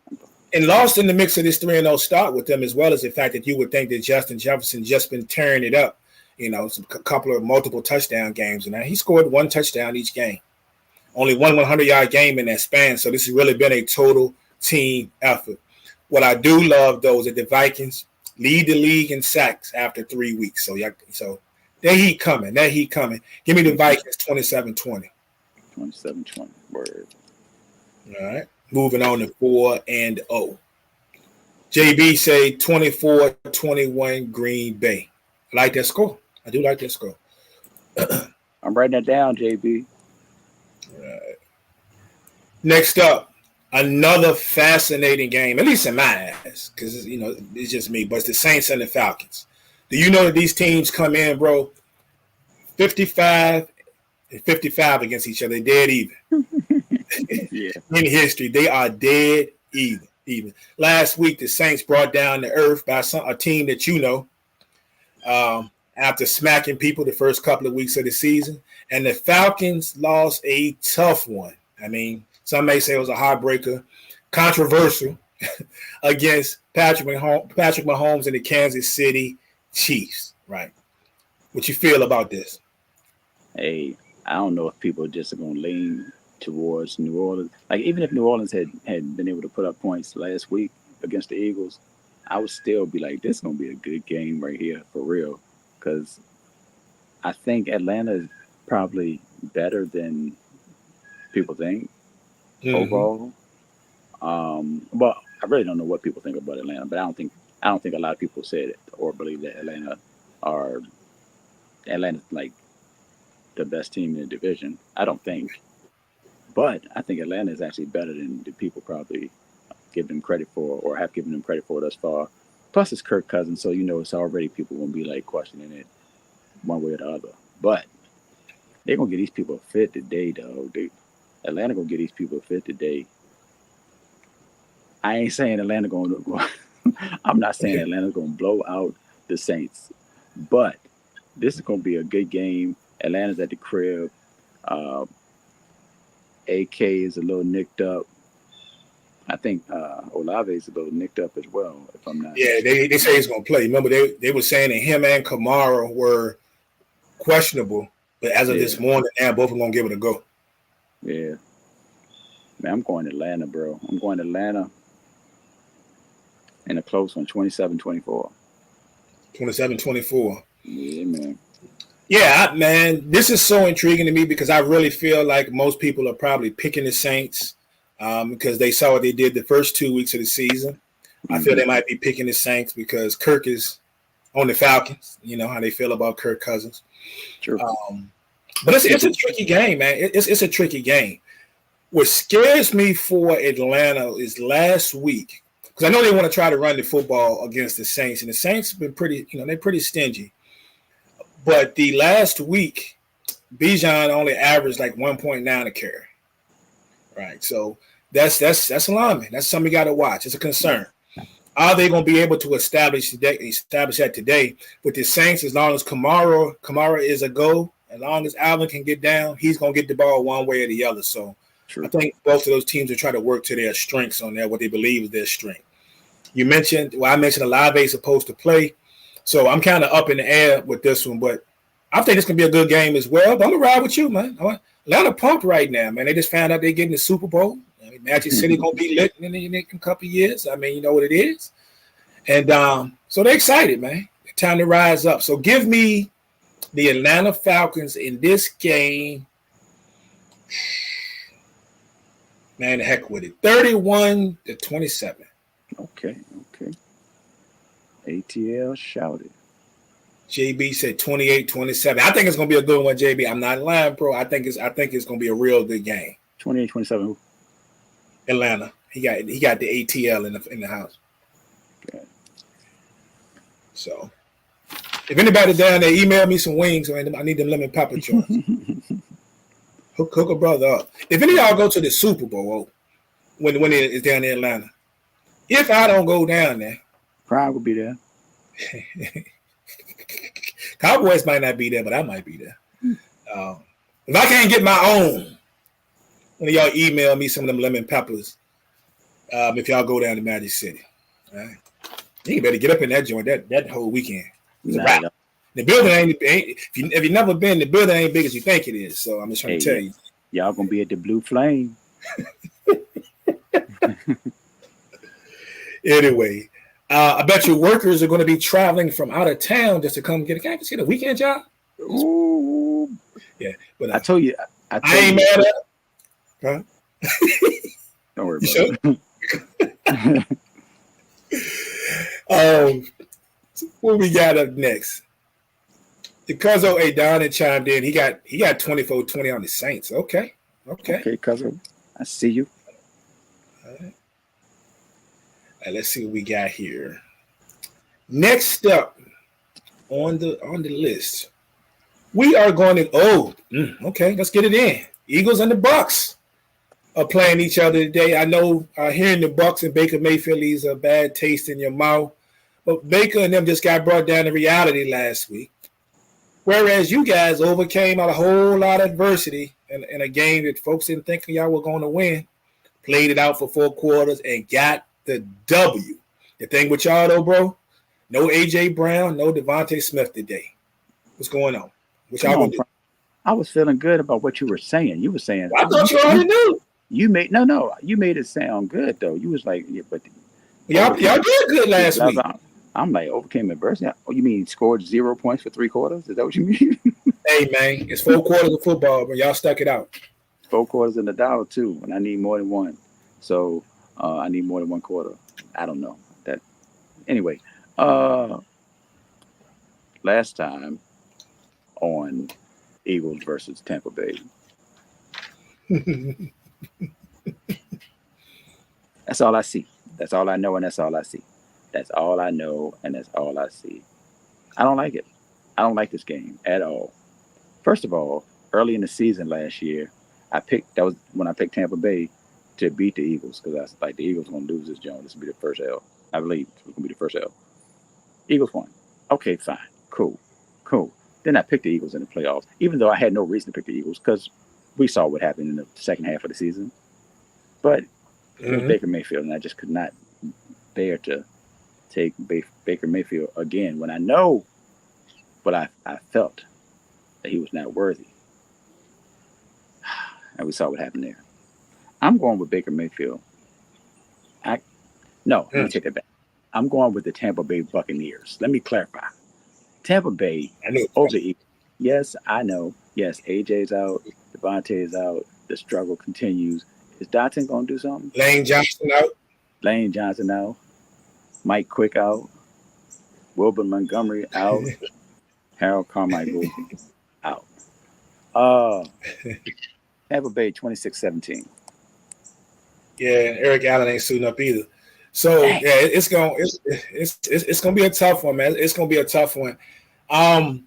And lost in the mix of this 3-0 start with them, as well as the fact that you would think that Justin Jefferson just been tearing it up. A couple of multiple touchdown games, and he scored 1 touchdown each game. Only one 100-yard game in that span. So this has really been a total team effort. What I do love, though, is that the Vikings lead the league in sacks after 3 weeks. So that heat coming. Give me the Vikings 27-20. 27-20. Word. All right. Moving on to 4-0. JB say 24-21 Green Bay. I like that score. I do like that score. I'm writing that down, JB. All right. Next up, another fascinating game, at least in my eyes, because it's just me, but it's the Saints and the Falcons. Do you know that these teams come in, bro, 55 and 55 against each other, dead even. Yeah. In history, they are dead even. Last week, the Saints brought down the earth by a team that after smacking people the first couple of weeks of the season. And the Falcons lost a tough one. I mean, some may say it was a heartbreaker, controversial against Patrick Mahomes and the Kansas City Chiefs, right? What you feel about this? Hey, I don't know if people just are going to lean towards New Orleans. Like, even if New Orleans had been able to put up points last week, against the Eagles, I would still be like, this is gonna be a good game right here for real, because I think Atlanta is probably better than people think overall. But I really don't know what people think about Atlanta, but I don't think a lot of people said it or believe that Atlanta's like the best team in the division. I don't think, but I think Atlanta is actually better than the people probably give them credit for or have given them credit for thus far. Plus, it's Kirk Cousins, so it's already people gonna be like questioning it one way or the other. But they're gonna get these people fit today, dog. Atlanta gonna get these people fit today. I ain't saying Atlanta gonna. I'm not saying Atlanta's gonna blow out the Saints, but this is gonna be a good game. Atlanta's at the crib. AK is a little nicked up. I think Olave is a little nicked up as well, if I'm not. Yeah, they say he's gonna play. Remember, they were saying that him and Kamara were questionable, but as of this morning, now both of them gonna give it a go. Yeah. Man, I'm going to Atlanta, bro. I'm going to Atlanta in a close one, 27-24. 27-24. Yeah, man. Yeah, man, this is so intriguing to me because I really feel like most people are probably picking the Saints because they saw what they did the first 2 weeks of the season. I feel they might be picking the Saints because Kirk is on the Falcons. You know how they feel about Kirk Cousins. True. But it's a tricky game, man. It's a tricky game. What scares me for Atlanta is last week, because I know they want to try to run the football against the Saints, and the Saints have been pretty, they're pretty stingy. But the last week, Bijan only averaged like 1.9 a carry. Right. So that's alarming. That's something you got to watch. It's a concern. Are they going to be able to establish that today with the Saints? As long as Kamara is a go, as long as Alvin can get down, he's going to get the ball one way or the other. So I think both of those teams will try to work to their strengths on that, what they believe is their strength. I mentioned Olave is supposed to play. So I'm kind of up in the air with this one, but I think it's going to be a good game as well. But I'm going to ride with you, man. Atlanta pumped right now, man. They just found out they're getting the Super Bowl. Magic City going to be lit in a couple of years. I mean, you know what it is. And so they're excited, man. Time to rise up. So give me the Atlanta Falcons in this game. Man, the heck with it. 31-27. Okay. ATL shouted. JB said 28-27. I think it's gonna be a good one, JB. I'm not lying, bro. I think it's gonna be a real good game. 28-27. Atlanta. He got the ATL in the house. Okay. So if anybody down there, email me some wings. I need them lemon pepper joints. hook a brother up. If any of y'all go to the Super Bowl when it is down in Atlanta, if I don't go down there, Pride will be there. Cowboys might not be there, but I might be there. If I can't get my own, one of y'all email me some of them lemon peppers. If y'all go down to Magic City, all right? You better get up in that joint that whole weekend. It's a wrap. The building ain't if you've never been, the building ain't big as you think it is. So I'm just trying to tell you. Y'all gonna be at the Blue Flame. Anyway, I bet your workers are going to be traveling from out of town just to come get a weekend job. Ooh. Yeah, but I told you. I ain't mad at it. Huh? Don't worry about it. What we got up next? Because Don had chimed in, he got 24-20 on the Saints. Okay, Cuzzo. I see you. All right. Let's see what we got here. Next up on the list, we are going to. Okay, let's get it in. Eagles and the Bucks are playing each other today. I know hearing the Bucks and Baker Mayfield leaves a bad taste in your mouth, but Baker and them just got brought down to reality last week. Whereas you guys overcame a whole lot of adversity in a game that folks didn't think y'all were going to win, played it out for 4 quarters, and got the W. The thing with y'all, though, bro, no A.J. Brown, no Devontae Smith today. What's going on? What y'all gonna do? I was feeling good about what you were saying. You were saying. Well, I thought you already knew. You made it sound good, though. You was like, yeah, but Y'all did good last week. I'm like, overcame adversity. Oh, you mean scored 0 points for 3 quarters? Is that what you mean? Hey, man, it's 4 quarters of football, but y'all stuck it out. 4 quarters in $1 too, and I need more than one. So I need more than 1 quarter. I don't know that. Anyway, last time on Eagles versus Tampa Bay. That's all I see. That's all I know, and that's all I see. That's all I know, and that's all I see. I don't like it. I don't like this game at all. First of all, early in the season last year, that was when I picked Tampa Bay to beat the Eagles, because I was like, the Eagles going to lose this joint. This will be the first L. I believe it's going to be the first L. Eagles won. Okay, fine. Cool. Then I picked the Eagles in the playoffs, even though I had no reason to pick the Eagles, because we saw what happened in the second half of the season. But it was Baker Mayfield, and I just could not bear to take Baker Mayfield again when I know, but I felt that he was not worthy. And we saw what happened there. I'm going with Baker Mayfield. Let me take that back. I'm going with the Tampa Bay Buccaneers. Let me clarify. Tampa Bay over the Eagles. Yes, I know. Yes, AJ's out. Devontae's out. The struggle continues. Is Dotson going to do something? Lane Johnson out. Mike Quick out. Wilbur Montgomery out. Harold Carmichael out. Tampa Bay 26-17. Yeah, Eric Allen ain't suiting up either. So it's gonna be a tough one, man. It's gonna be a tough one. I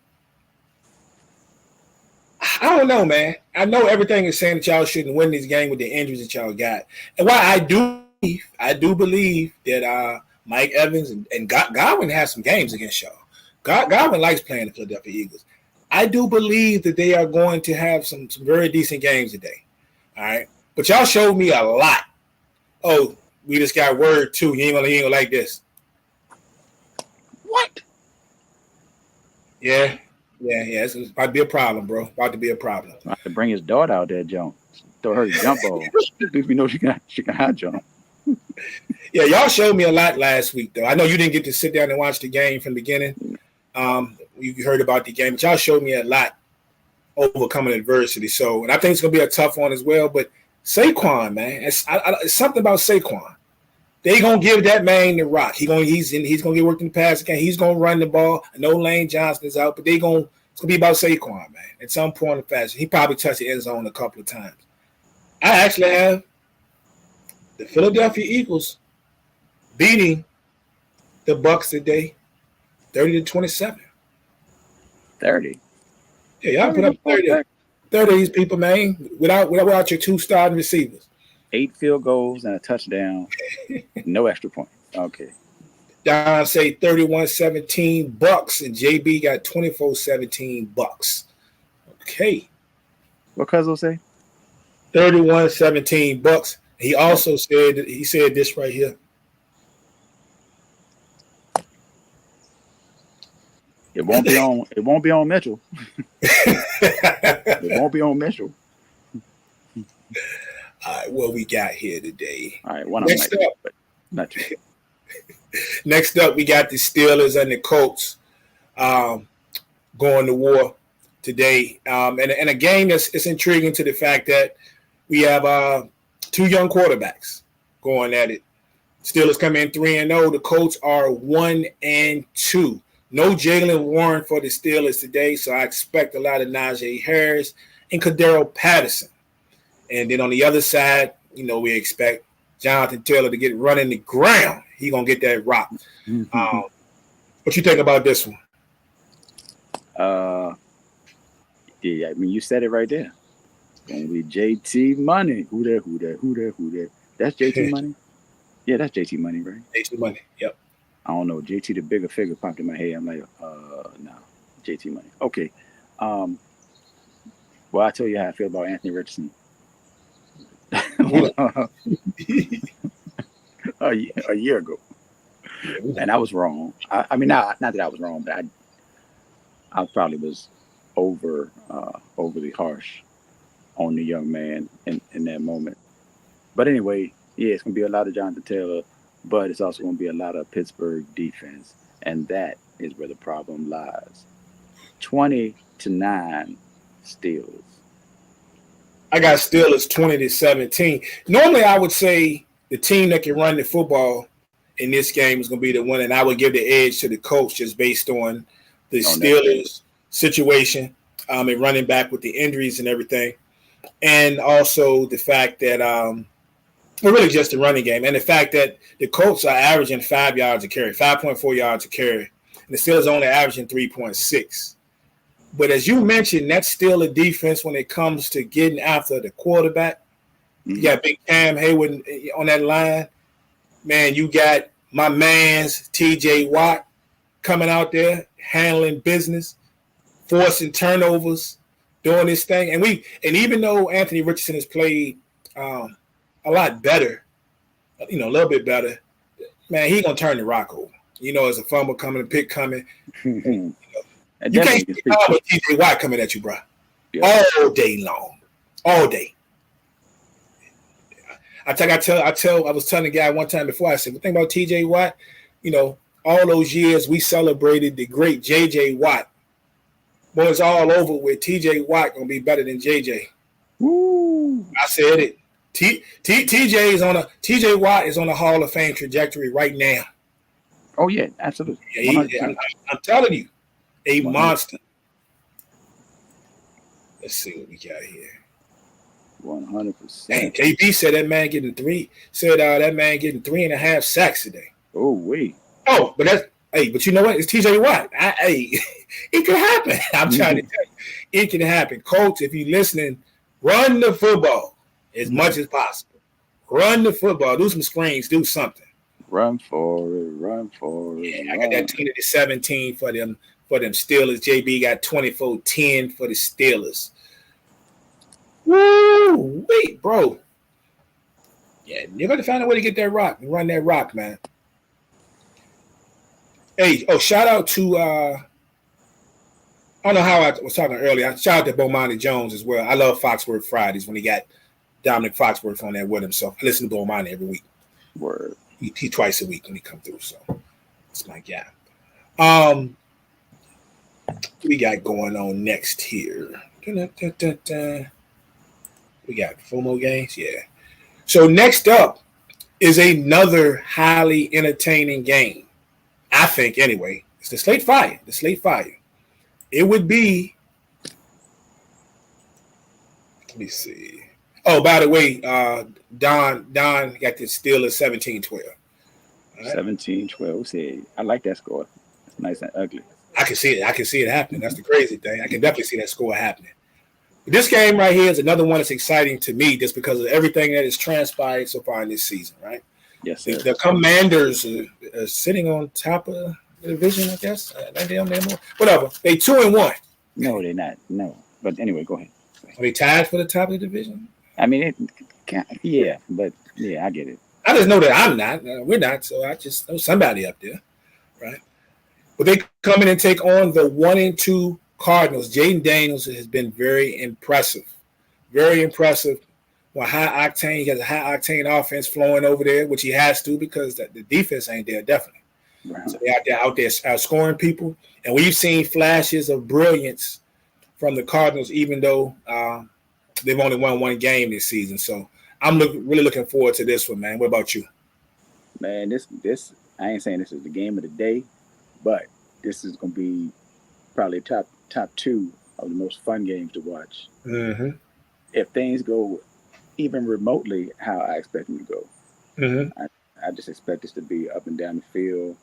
don't know, man. I know everything is saying that y'all shouldn't win this game with the injuries that y'all got, and while I do believe that Mike Evans and Godwin has some games against y'all. Godwin likes playing the Philadelphia Eagles. I do believe that they are going to have some very decent games today. All right, but y'all showed me a lot. Oh, we just got word too. You ain't gonna like this. What? Yeah. It's about to be a problem, bro. About to be a problem. I have to bring his daughter out there, jump. Throw her the jump ball. We know she can high jump. Yeah, y'all showed me a lot last week, though. I know you didn't get to sit down and watch the game from the beginning. You heard about the game, but y'all showed me a lot overcoming adversity. So, and I think it's gonna be a tough one as well. But Saquon, man, it's something about Saquon. They gonna give that man the rock. He's gonna get worked in the pass game. He's gonna run the ball. I know Lane Johnson is out, but it's gonna be about Saquon, man. At some point in fashion, he probably touched the end zone a couple of times. I actually have the Philadelphia Eagles beating the Bucs today, 30-27. 30. Yeah, y'all put up 30 of these people, man, without your 2 starting receivers. 8 field goals and a touchdown. No extra point. Okay. Don say 31-17 Bucs, and JB got 24-17 Bucs. Okay. What Cuzzo say? 31-17 Bucs. He also said this right here. It won't be on Mitchell. It won't be on Mitchell. All right, what we got here today? All right, Next up, but not too. Next up, we got the Steelers and the Colts going to war today, and a game that's intriguing to the fact that we have 2 young quarterbacks going at it. Steelers come in 3-0. The Colts are 1-2. No Jalen Warren for the Steelers today, so I expect a lot of Najee Harris and Cordero Patterson. And then on the other side, we expect Jonathan Taylor to get running the ground. He gonna get that rock. What you think about this one? Yeah, I mean, you said it right there. It's gonna be JT Money. Who there? That's JT Money. Yeah, that's JT Money, right? JT Money. Yep. I don't know. JT, the bigger figure, popped in my head. I'm like, no, JT Money. Okay. Well, I tell you how I feel about Anthony Richardson. a year ago, and I was wrong. I mean, not that I was wrong, but I probably was overly harsh on the young man in that moment. But anyway, yeah, it's gonna be a lot of Jonathan Taylor, but it's also going to be a lot of Pittsburgh defense, and that is where the problem lies. 20-9 Steelers. I got Steelers 20-17. Normally, I would say the team that can run the football in this game is going to be the one, and I would give the edge to the coach just based on the Steelers situation and running back with the injuries and everything, and also the fact that really just the running game, and the fact that the Colts are averaging 5 yards a carry, 5.4 yards a carry, and the Steelers only averaging 3.6. But as you mentioned, that's still a defense when it comes to getting after the quarterback. You got Big Cam Hayward on that line. Man, you got my man's TJ Watt coming out there, handling business, forcing turnovers, doing this thing. And even though Anthony Richardson has played a lot better, a little bit better, man, he's going to turn the rock over. As a fumble coming, a pick coming. You can't see TJ Watt coming at you, bro. Yeah. All day long. All day. I was telling the guy one time before, I said, the thing about TJ Watt, all those years we celebrated the great JJ Watt. Boy, it's all over with. TJ Watt gonna be better than JJ. Woo. I said it. TJ Watt is on a Hall of Fame trajectory right now. Oh yeah, absolutely. Yeah, I'm telling you. A 100%. Monster. Let's see what we got here. 100%. Hey, KB said that man getting 3.5 sacks today. Oh wait. Oh, but you know what? It's TJ Watt. It can happen. I'm trying to tell you, it can happen. Colts, if you're listening, run the football as much as possible. Run the football. Do some screens. Do something. Run for it. Run for it. Yeah, I got that 20-17 for them Steelers. JB got 24-10 for the Steelers. Woo! Wait, bro. Yeah, you got to find a way to get that rock and run that rock, man. Hey, shout out to I don't know how I was talking earlier. Shout out to Bomani Jones as well. I love Foxworth Fridays when he got Dominic Foxworth on there with him. So I listen to Bomani every week. Word. He twice a week when he come through. So that's my guy. What we got going on next here? We got 4 more games. Yeah. So next up is another highly entertaining game. I think anyway. It's the Slate Fire. It would be. Let me see. Oh, by the way, Don got the Steelers 17-12. Right? 17-12. I like that score. It's nice and ugly. I can see it happening. That's the crazy thing. I can definitely see that score happening. But this game right here is another one that's exciting to me just because of everything that has transpired so far in this season, right? Yes, sir. The Commanders are sitting on top of the division, I guess. Whatever. They 2-1. No, they're not. No. But anyway, go ahead. Are they tied for the top of the division? I mean, but I get it. I just know that I'm not. We're not. So I just know somebody up there, right? But they come in and take on the 1-2 Cardinals. Jaden Daniels has been very impressive. Very impressive. Well, high octane. He has a high octane offense flowing over there, which he has to because the defense ain't there, definitely. Right. So they're out there outscoring people. And we've seen flashes of brilliance from the Cardinals, even though they've only won 1 game this season. So I'm really looking forward to this one, man. What about you? Man, this I ain't saying this is the game of the day, but this is going to be probably top 2 of the most fun games to watch. Mm-hmm. If things go even remotely how I expect them to go, I just expect this to be up and down the field,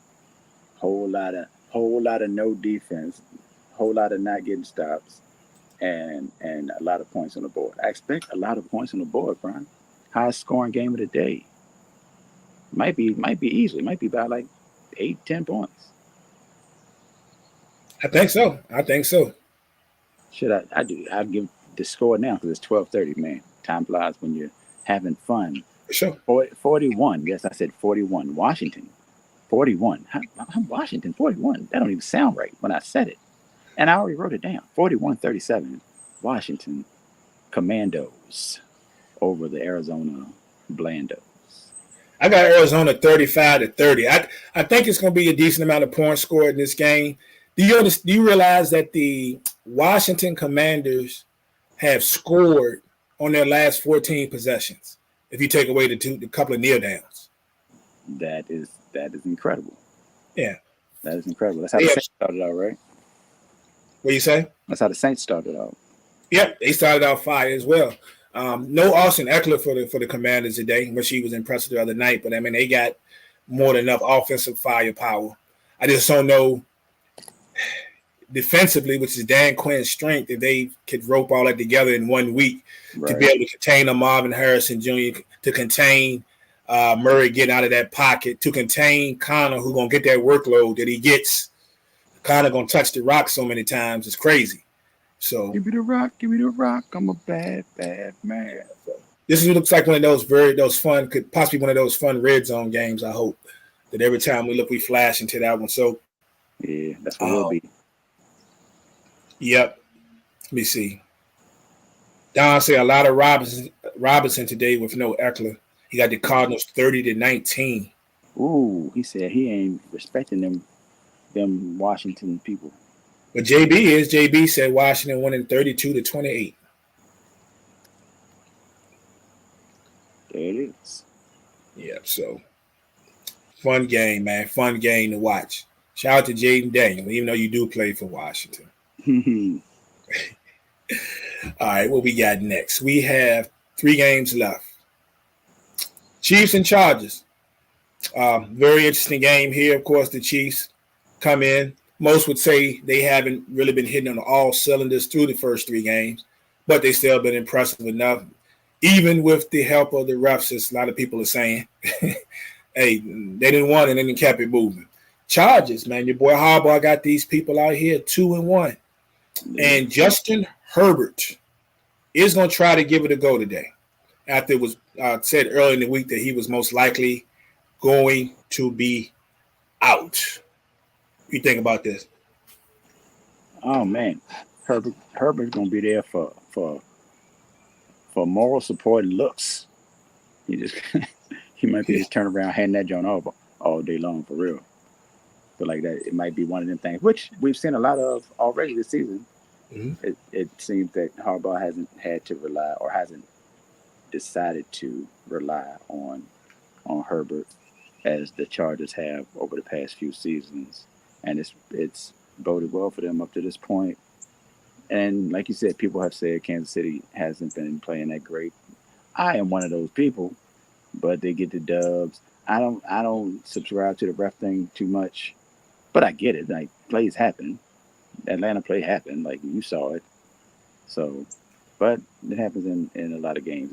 whole lot of no defense, whole lot of not getting stops, and a lot of points on the board. I expect a lot of points on the board, Brian. Highest scoring game of the day. Might be easily. Might be by like 8-10 points. I think so. Should I do? I'll give the score now because it's 12:30. Man, time flies when you're having fun. Sure. 41. Yes, I said 41. Washington, 41. How Washington 41? That don't even sound right when I said it. And I already wrote it down. 41-37. Washington Commandos over the Arizona Blandos. I got Arizona 35-30. I think it's going to be a decent amount of points scored in this game. Do you realize that the Washington Commanders have scored on their last 14 possessions? If you take away the couple of kneel downs, that is incredible. Yeah, that is incredible. That's how the Saints started out, right? What do you say? That's how the Saints started out. Yep, they started out fire as well. No Austin Eckler for the Commanders today, but she was impressive the other night. But I mean, they got more than enough offensive firepower. I just don't know defensively, which is Dan Quinn's strength, if they could rope all that together in 1 week to be able to contain a Marvin Harrison Jr., to contain Murray getting out of that pocket, to contain Connor, who's going to get that workload that he gets. Connor going to touch the rock so many times. It's crazy. So give me the rock. I'm a bad man. This looks like one of those fun, could possibly one of those fun red zone games. I hope that every time we look, we flash into that one. So yeah, that's what it'll be. Yep. Let me see. Don say a lot of Robinson today with no Eckler. He got the Cardinals 30-19. Ooh, he said he ain't respecting them Washington people. But JB said Washington winning 32-28. There it is. Yeah, so fun game, man. Fun game to watch. Shout out to Jaden Daniel, even though you do play for Washington. All right, what we got next? We have 3 games left. Chiefs and Chargers. Very interesting game here. Of course, the Chiefs come in. Most would say they haven't really been hitting on all cylinders through the first 3 games, but they still been impressive enough. Even with the help of the refs, as a lot of people are saying, hey, they didn't want it and then kept it moving. Chargers, man, your boy Harbaugh got these people out here 2-1. And Justin Herbert is going to try to give it a go today. After it was said earlier in the week that he was most likely going to be out. What you think about this? Oh man, Herbert's going to be there for moral support and looks. He might be just turn around, hand that joint over all day long for real. But like that, it might be one of them things, which we've seen a lot of already this season. Mm-hmm. It seems that Harbaugh hasn't had to rely or hasn't decided to rely on Herbert as the Chargers have over the past few seasons, and it's boded well for them up to this point. And like you said, people have said Kansas City hasn't been playing that great. I am one of those people, but they get the dubs. I don't subscribe to the ref thing too much, but I get it. Like, plays happen. Atlanta play happened. Like, you saw it. So, but it happens in a lot of games.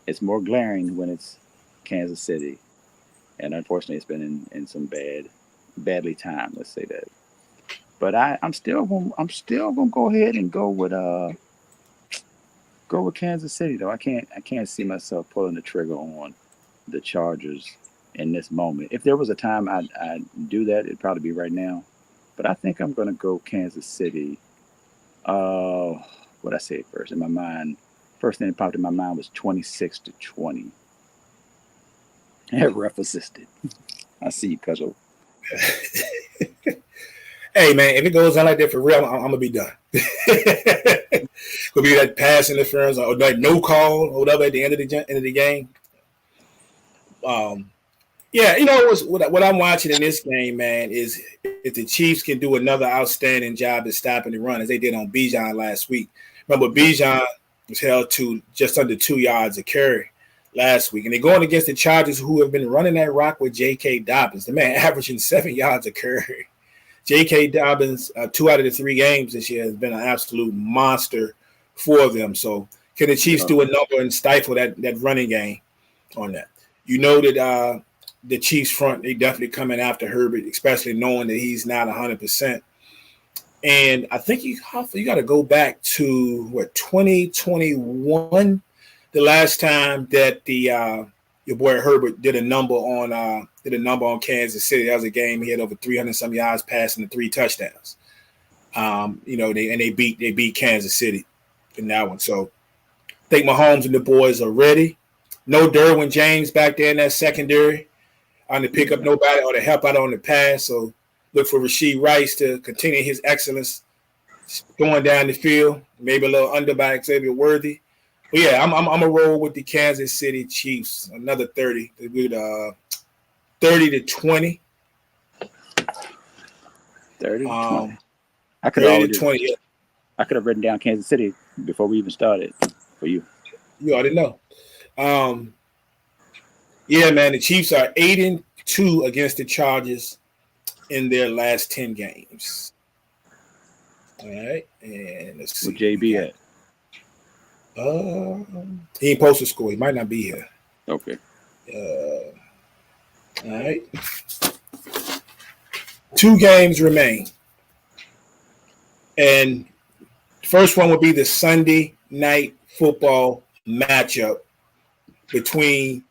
It's more glaring when it's Kansas City, and unfortunately, it's been in some badly timed. Let's say that. But I'm still gonna go ahead and go with Kansas City though. I can't see myself pulling the trigger on the Chargers in this moment. If there was a time I'd do that, it'd probably be right now. But I think I'm gonna go Kansas City. What I say first in my mind? First thing that popped in my mind was 26-20. Ref assisted. I see you, Cuzzo. Hey man, if it goes on like that for real, I'm gonna be done. Could be that pass interference or that no call or whatever at the end of the game. Yeah, you know what I'm watching in this game, man, is if the Chiefs can do another outstanding job at stopping the run as they did on Bijan last week. Remember, Bijan was held to just under 2 yards a carry last week, and they're going against the Chargers, who have been running that rock with J.K. Dobbins, the man averaging 7 yards a carry. J.K. Dobbins, 2 out of the 3 games this year, has been an absolute monster for them. So can the Chiefs do a number and stifle that running game on that? You know that the Chiefs front, they definitely coming after Herbert, especially knowing that he's not 100%. And I think you got to go back to, 2021, the last time that your boy Herbert did a number on Kansas City. That was a game he had over 300 some yards passing and 3 touchdowns. They beat Kansas City in that one. So I think Mahomes and the boys are ready. No Derwin James back there in that secondary to pick up nobody or to help out on the pass. So look for Rashee Rice to continue his excellence going down the field. Maybe a little under by Xavier Worthy. But yeah, I'm a roll with the Kansas City Chiefs. Another 30. They did 30-20. 30-20. I could 30-20. I could have written down Kansas City before we even started for you. You already know. Yeah, man, the Chiefs are 8-2 against the Chargers in their last 10 games. All right, and let's see. Where JB at? He ain't supposed to score. He might not be here. Okay. All right. 2 games remain. And first one would be the Sunday night football matchup between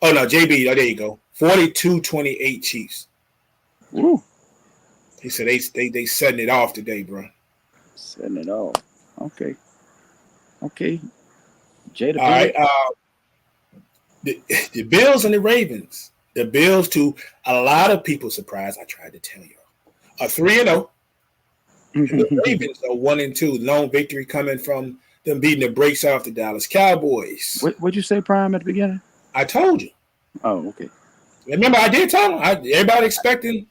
JB. Oh, there you go. 42-28 Chiefs. Woo. He said they setting it off today, bro. Setting it off. Okay. Jada. All right. The Bills and the Ravens. The Bills, to a lot of people's surprise, I tried to tell you, are 3-0. The Ravens are 1-2. Lone victory coming from them beating the brakes off the Dallas Cowboys. What'd you say, Prime, at the beginning? I told you. Oh, okay. Remember, I did tell them. Everybody expecting.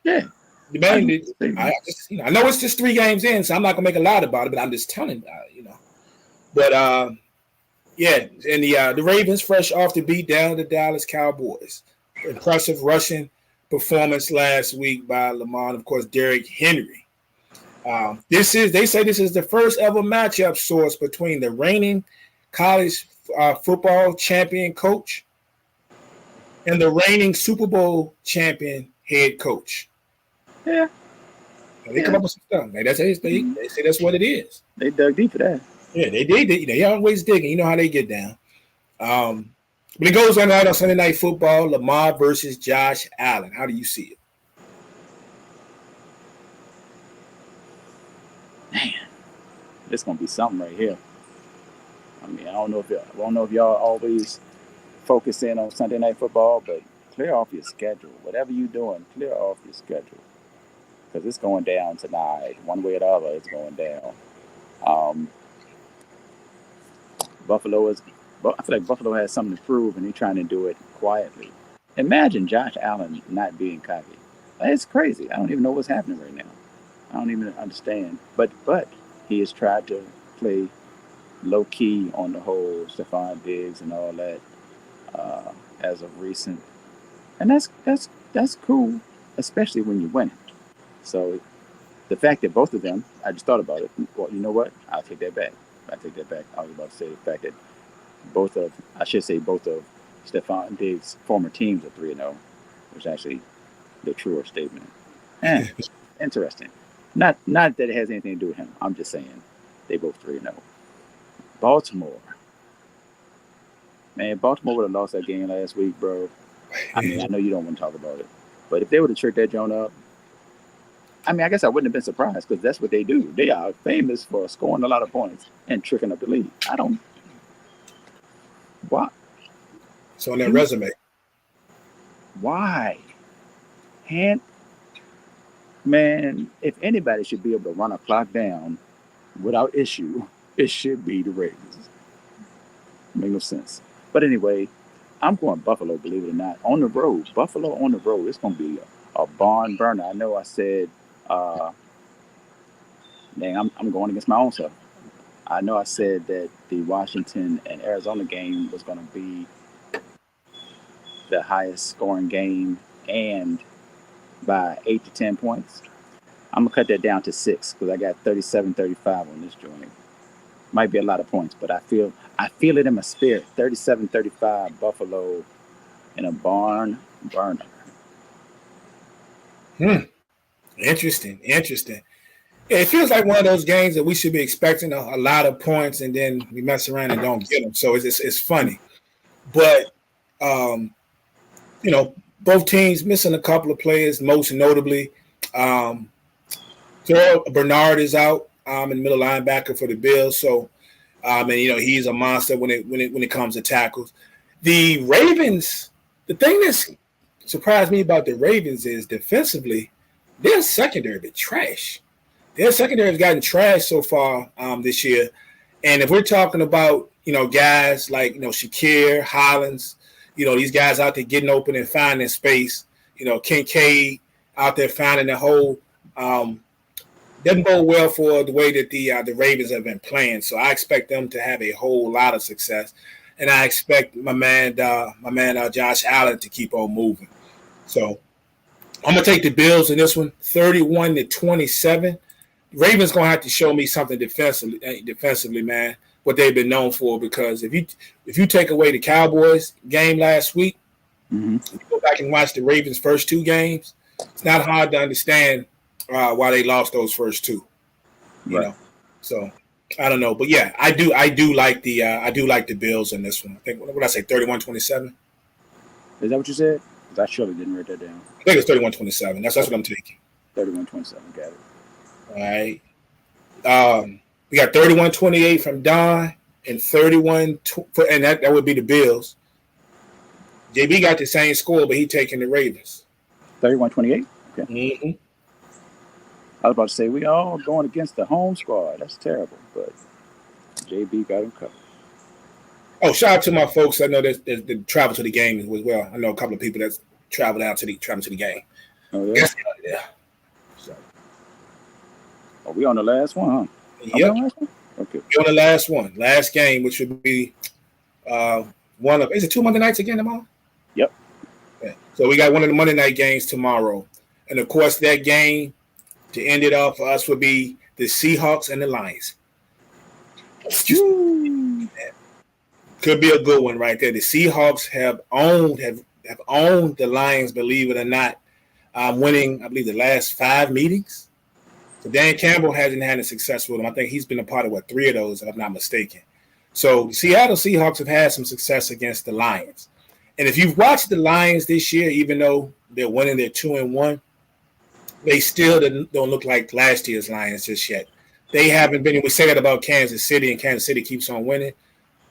Yeah. The man, I know it's just 3 games in, so I'm not gonna make a lot about it, but I'm just telling you. But yeah, and the Ravens fresh off the beat down the Dallas Cowboys. Impressive rushing performance last week by Lamar, and of course Derrick Henry. They say this is the first ever matchup source between the reigning college football champion coach and the reigning Super Bowl champion head coach. Yeah. They come up with some stuff. Like they say that's what it is. They dug deep for that. Yeah, they did. They always digging. You know how they get down. But it goes on Sunday Night Football, Lamar versus Josh Allen. How do you see it? Man, this gonna be something right here. I mean, I don't know if y'all always focus in on Sunday Night Football, but clear off your schedule. Whatever you're doing, clear off your schedule, because it's going down tonight. One way or the other, it's going down. I feel like Buffalo has something to prove, and they're trying to do it quietly. Imagine Josh Allen not being cocky. It's crazy. I don't even know what's happening right now. I don't even understand. But he has tried to play low key on the whole Stephon Diggs and all that as of recent, and that's cool, especially when you win. So the fact that both of them, I just thought about it. Well, you know what? I'll take that back. I was about to say the fact that both of Stephon Diggs' former teams are 3-0, which is actually the truer statement. And interesting. Not that it has anything to do with him. I'm just saying they both 3-0. Baltimore. Man, Baltimore would have lost that game last week, bro. I mean, I know you don't want to talk about it, but if they would have tricked that joint up, I mean, I guess I wouldn't have been surprised, because that's what they do. They are famous for scoring a lot of points and tricking up the league. Why? It's on their resume. Why? Man, if anybody should be able to run a clock down without issue, it should be the Ravens. Make no sense. But anyway, I'm going Buffalo, believe it or not. On the road. Buffalo on the road. It's going to be a barn burner. I know I said, I'm going against my own self. I know I said that the Washington and Arizona game was going to be the highest scoring game, and by 8 to 10 points. I'm going to cut that down to 6, because I got 37-35 on this joint. Might be a lot of points, but I feel it in my spirit. 37-35 Buffalo in a barn burner. Interesting. Yeah, it feels like one of those games that we should be expecting a lot of points, and then we mess around and don't get them. So it's funny. But, both teams missing a couple of players, most notably. Bernard is out in the middle linebacker for the Bills. So, and he's a monster when it comes to tackles. The Ravens, the thing that's surprised me about the Ravens is defensively, their secondary been trash. Their secondary has gotten trash so far this year. And if we're talking about, guys like, Shakir, Hollins, these guys out there getting open and finding space, Kincaid out there finding the hole, doesn't bode well for the way that the Ravens have been playing. So I expect them to have a whole lot of success. And I expect my man Josh Allen to keep on moving. So I'm going to take the Bills in this one, 31-27. Ravens going to have to show me something defensively, man, what they've been known for. Because if you take away the Cowboys game last week, you go back and watch the Ravens' first two games, it's not hard to understand why they lost those first two. You know, so I don't know, but yeah, I do like the Bills in this one. I think what did I say, 31-27? Is that what you said? I surely didn't write that down. I think it's 31-27. That's what I'm taking. 31-27. Got it. All right. We got 31-28 from Don and 31, and that would be the Bills. JB got the same score, but he taking the Ravens. 31-28? Okay. Mm-hmm. I was about to say, we all going against the home squad. That's terrible, but JB got him covered. Oh, shout out to my folks. I know that travel to the game as well. I know a couple of people that travel to the game. Oh, yeah? Yeah. So. Are we on the last one, huh? Yep. Okay. We're on the last one. Last game, which would be one of – is it 2 Monday nights again tomorrow? Yep. Yeah. So we got one of the Monday night games tomorrow. And, of course, that game to end it off for us would be the Seahawks and the Lions. Could be a good one right there. The Seahawks have owned the Lions, believe it or not, winning, I believe, the last 5 meetings. So Dan Campbell hasn't had a success with them. I think he's been a part of 3 of those, if I'm not mistaken. So the Seattle Seahawks have had some success against the Lions. And if you've watched the Lions this year, even though they're winning, they're 2-1, they still don't look like last year's Lions just yet. They haven't been. We say that about Kansas City, and Kansas City keeps on winning.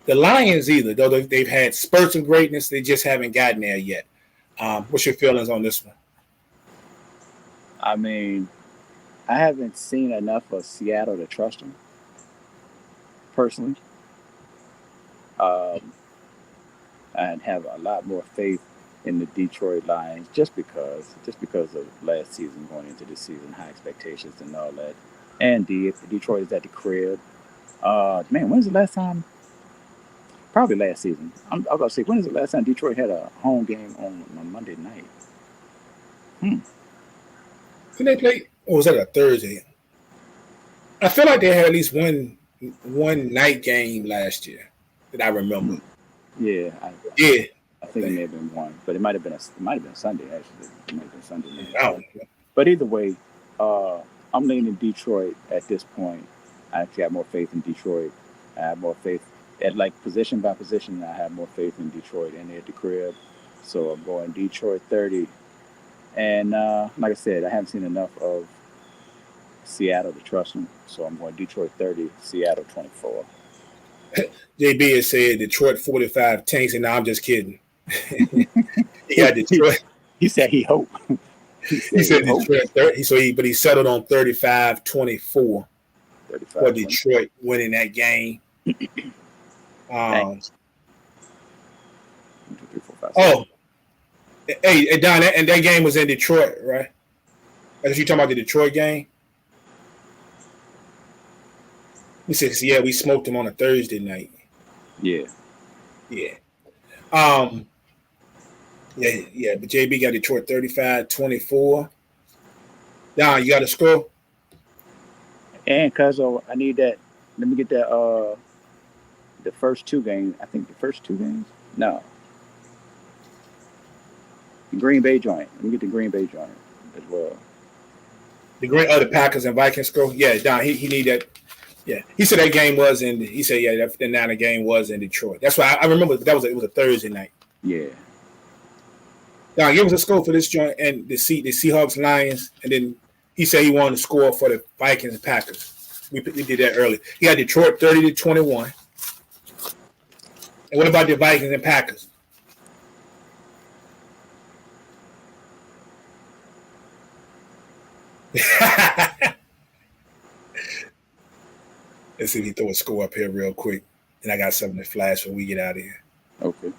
The Lions either, though they've had spurts of greatness, they just haven't gotten there yet. What's your feelings on this one? I mean, I haven't seen enough of Seattle to trust them, personally. I have a lot more faith in the Detroit Lions just because of last season, going into this season, high expectations and all that. And Detroit is at the crib. Man, when's the last time? Probably last season. I was about to say, when is the last time Detroit had a home game on a Monday night? Did they play? Or was that a Thursday? I feel like they had at least one night game last year that I remember. Yeah. I think it may have been one, but it might have been Sunday actually. It might have been Sunday night. Oh. But either way, I'm leaning Detroit at this point. I actually have more faith in Detroit. I have more faith at position by position. I have more faith in Detroit and at the crib. So I'm going Detroit 30. And like I said, I haven't seen enough of Seattle to trust them. So I'm going Detroit 30, Seattle 24. JB has said Detroit 45 tanks, and now I'm just kidding. He got Detroit. He said he hoped. He said Detroit 30. But he settled on 35-24 for Detroit winning that game. Hey, Don, and that game was in Detroit, right? As you talking about the Detroit game? He says, yeah, we smoked them on a Thursday night. Yeah. Yeah. But JB got Detroit 35-24. Don, you got a score? And Cuzzo, I need that. Let me get that the first 2 games. I think the first 2 games? No. The Green Bay joint. Let me get the Green Bay joint as well. The Packers and Vikings score? Yeah, Don, he need that. Yeah. He said that game was in the game was in Detroit. That's why I remember it was a Thursday night. Yeah. Don, give us a score for this joint and the Seahawks Lions, and then he said he wanted to score for the Vikings and Packers. We did that early. He had Detroit 30-21. And what about the Vikings and Packers? Let's see if he throw a score up here real quick. And I got something to flash when we get out of here. Okay.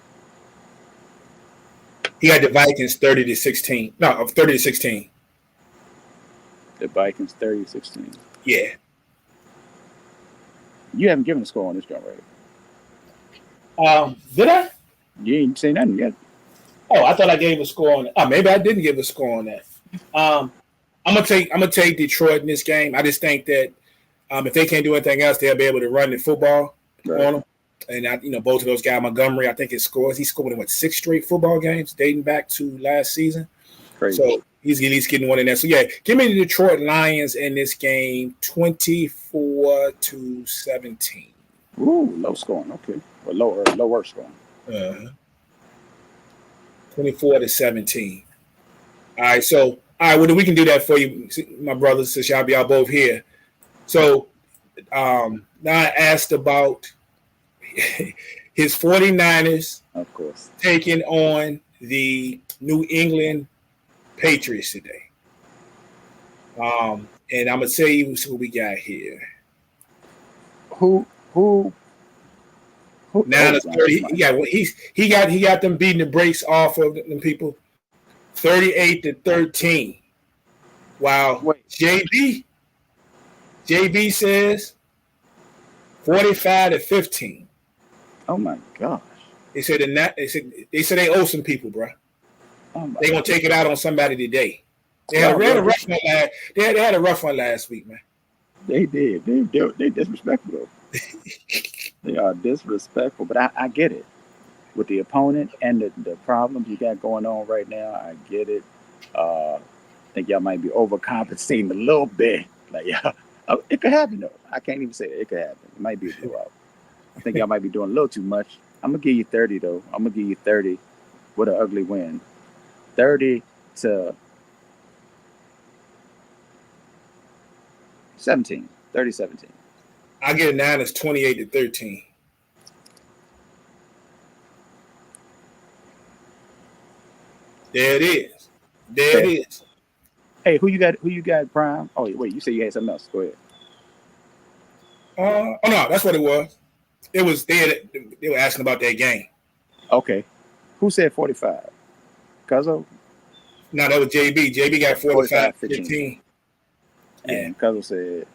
He got the Vikings 30-16. No, 30-16. The Vikings 30-16. Yeah. You haven't given a score on this joint, right? Did I? You ain't say nothing yet. Oh, I thought I gave a score on it. Oh, maybe I didn't give a score on that. I'm gonna take Detroit in this game. I just think that if they can't do anything else, they'll be able to run the football on them. And both of those guys, Montgomery, I think he scored in 6 straight football games dating back to last season. Crazy. So he's at least getting one in there. So yeah, give me the Detroit Lions in this game, 24-17. Ooh, low scoring. Okay, well, lower scoring. 24-17. All right, so well, we can do that for you, my brothers, since y'all both here. So now I asked about his 49ers, of course, taking on the New England Patriots today. And I'm gonna tell you what we got here. Who? Now 30. He got them beating the brakes off of them people, 38-13. Wow. JB says 45-15. Oh my gosh. They said they owe some people, bro. They're gonna take it out on somebody today. They had a rough one they had a rough one last week, man. They did. They disrespectful. They are disrespectful, but I get it. With the opponent and the problems you got going on right now, I get it. I think y'all might be overcompensating a little bit. Like, yeah, it could happen though. I can't even say it could happen. It might be a blowout. I think y'all might be doing a little too much. I'm gonna give you 30 though. I'm gonna give you 30 with an ugly win. 30-17. I get a 9. It's 28-13. There it is. It is. Hey, who you got, Prime? Oh wait, you said you had something else. Go ahead. Oh no, that's what it was. It was they were asking about that game. Okay. Who said 45? Cuzzo? No, that was JB. JB got 45-15. And Cuzzo said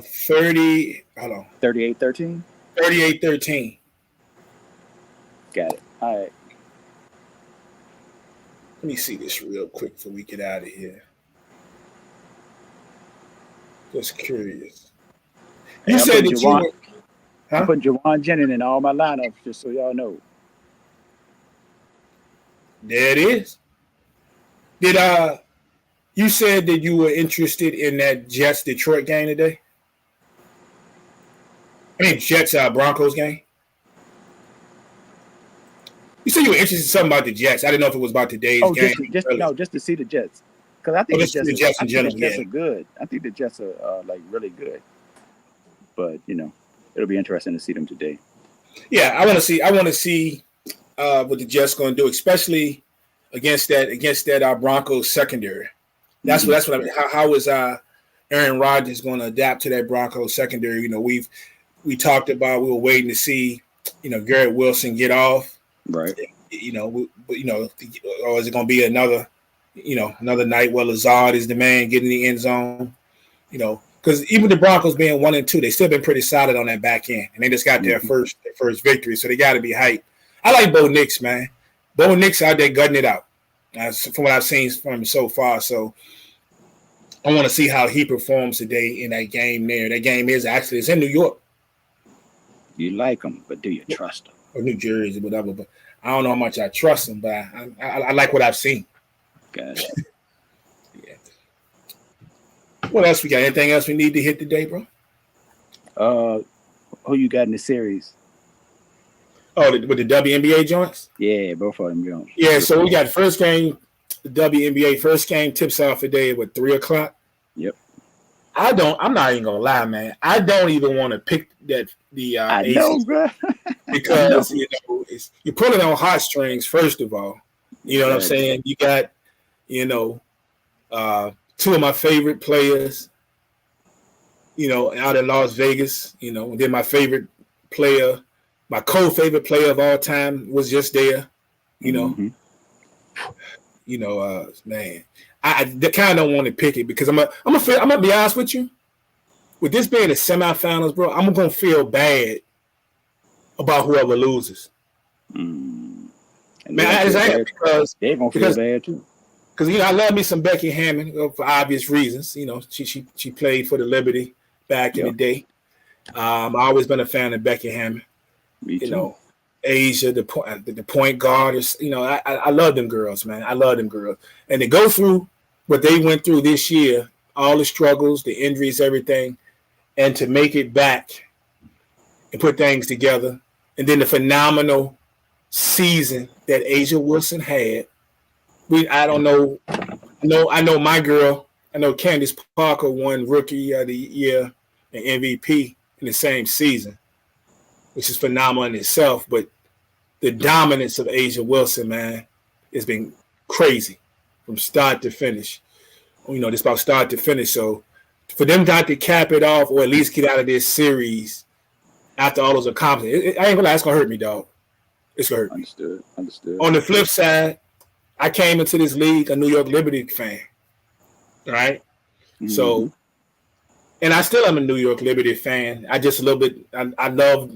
30. Hold on. 38-13? 38-13. Got it. All right. Let me see this real quick before we get out of here. Just curious. You said that you were... I'm putting Jawan Jennings in all my lineups, just so y'all know. There it is. Did you said that you were interested in that Jets Detroit game today? I mean Jets Broncos game. You said you were interested in something about the Jets. I didn't know if it was about today's game. Just to see the Jets. Because I think the Jets are good. I think the Jets are like really good. But it'll be interesting to see them today. Yeah, I want to see what the Jets going to do, especially against that Broncos secondary. That's what I mean. How is Aaron Rodgers going to adapt to that Broncos secondary? We talked about, we were waiting to see Garrett Wilson get off. Right. Or is it going to be another night where Lazard is the man getting the end zone? Because even the Broncos being 1-2, they still been pretty solid on that back end, and they just got their first victory, so they got to be hyped. I like Bo Nix, man. Bo Nix out there gutting it out, from what I've seen from him so far. So I want to see how he performs today in that game there. That game it's in New York. You like him, but do you trust him? Or New Jersey, whatever. But I don't know how much I trust him, but I like what I've seen. Got it. Yeah. What else we got? Anything else we need to hit today, bro? Who you got in the series? Oh, with the WNBA joints? Yeah, both of them joints. Yeah, so we got first game, the WNBA first game tips off today at 3:00. Yep. I'm not even gonna lie, man. I don't even want to pick the I know, bro. because you're pulling on heartstrings. First of all, you know what I'm saying. You got two of my favorite players out in Las Vegas. Then my favorite player, my co-favorite player of all time was just there. Mm-hmm. Man, I kind of don't want to pick it because I'm gonna be honest with you. With this being the semifinals, bro, I'm gonna feel bad about whoever loses. Mm. Man, because they're gonna feel bad too. Because I love me some Becky Hammond for obvious reasons. She played for the Liberty back in the day. I've always been a fan of Becky Hammond. Me too. Asia, the point guard. I love them girls, man. I love them girls, and to go through what they went through this year, all the struggles, the injuries, everything, and to make it back and put things together, and then the phenomenal season that Asia Wilson had. I don't know. I know my girl. I know Candace Parker won Rookie of the Year and MVP in the same season, which is phenomenal in itself. But the dominance of Asia Wilson, man, has been crazy from start to finish. It's about start to finish. So for them not to cap it off or at least get out of this series after all those accomplishments, I ain't gonna lie, it's gonna hurt me, dog. It's gonna hurt me. Understood. On the flip side, I came into this league a New York Liberty fan, right? Mm-hmm. So, and I still am a New York Liberty fan. I just a little bit. I love,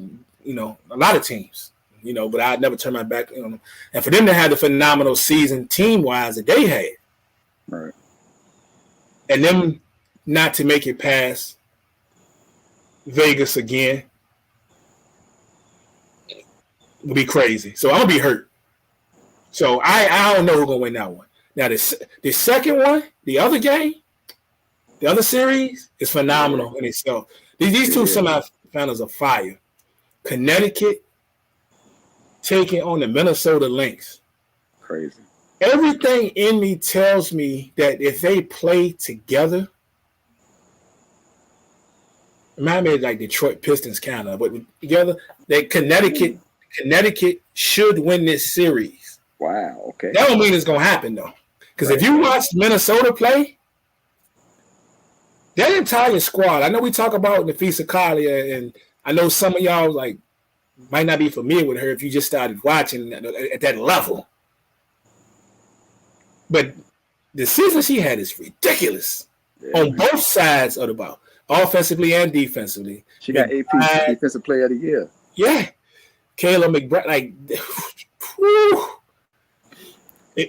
a lot of teams, but I never turn my back on them. And for them to have the phenomenal season team-wise that they had, right, and them not to make it past Vegas again would be crazy. So I'm gonna be hurt. So I don't know who's gonna win that one. Now the second one, the other game, the other series is phenomenal in itself. These two semifinals are fire. Connecticut taking on the Minnesota Lynx. Crazy. Everything in me tells me that if they play together, remind me of like Detroit Pistons kind of, but together, that Connecticut should win this series. Wow. Okay. That don't mean it's gonna happen though, because if you watch Minnesota play, that entire squad. I know we talk about Nafisa Kalia, and I know some of y'all might not be familiar with her if you just started watching at that level. But the season she had is ridiculous on both sides of the ball, offensively and defensively. She got AP Defensive Player of the Year. Yeah, Kayla McBride.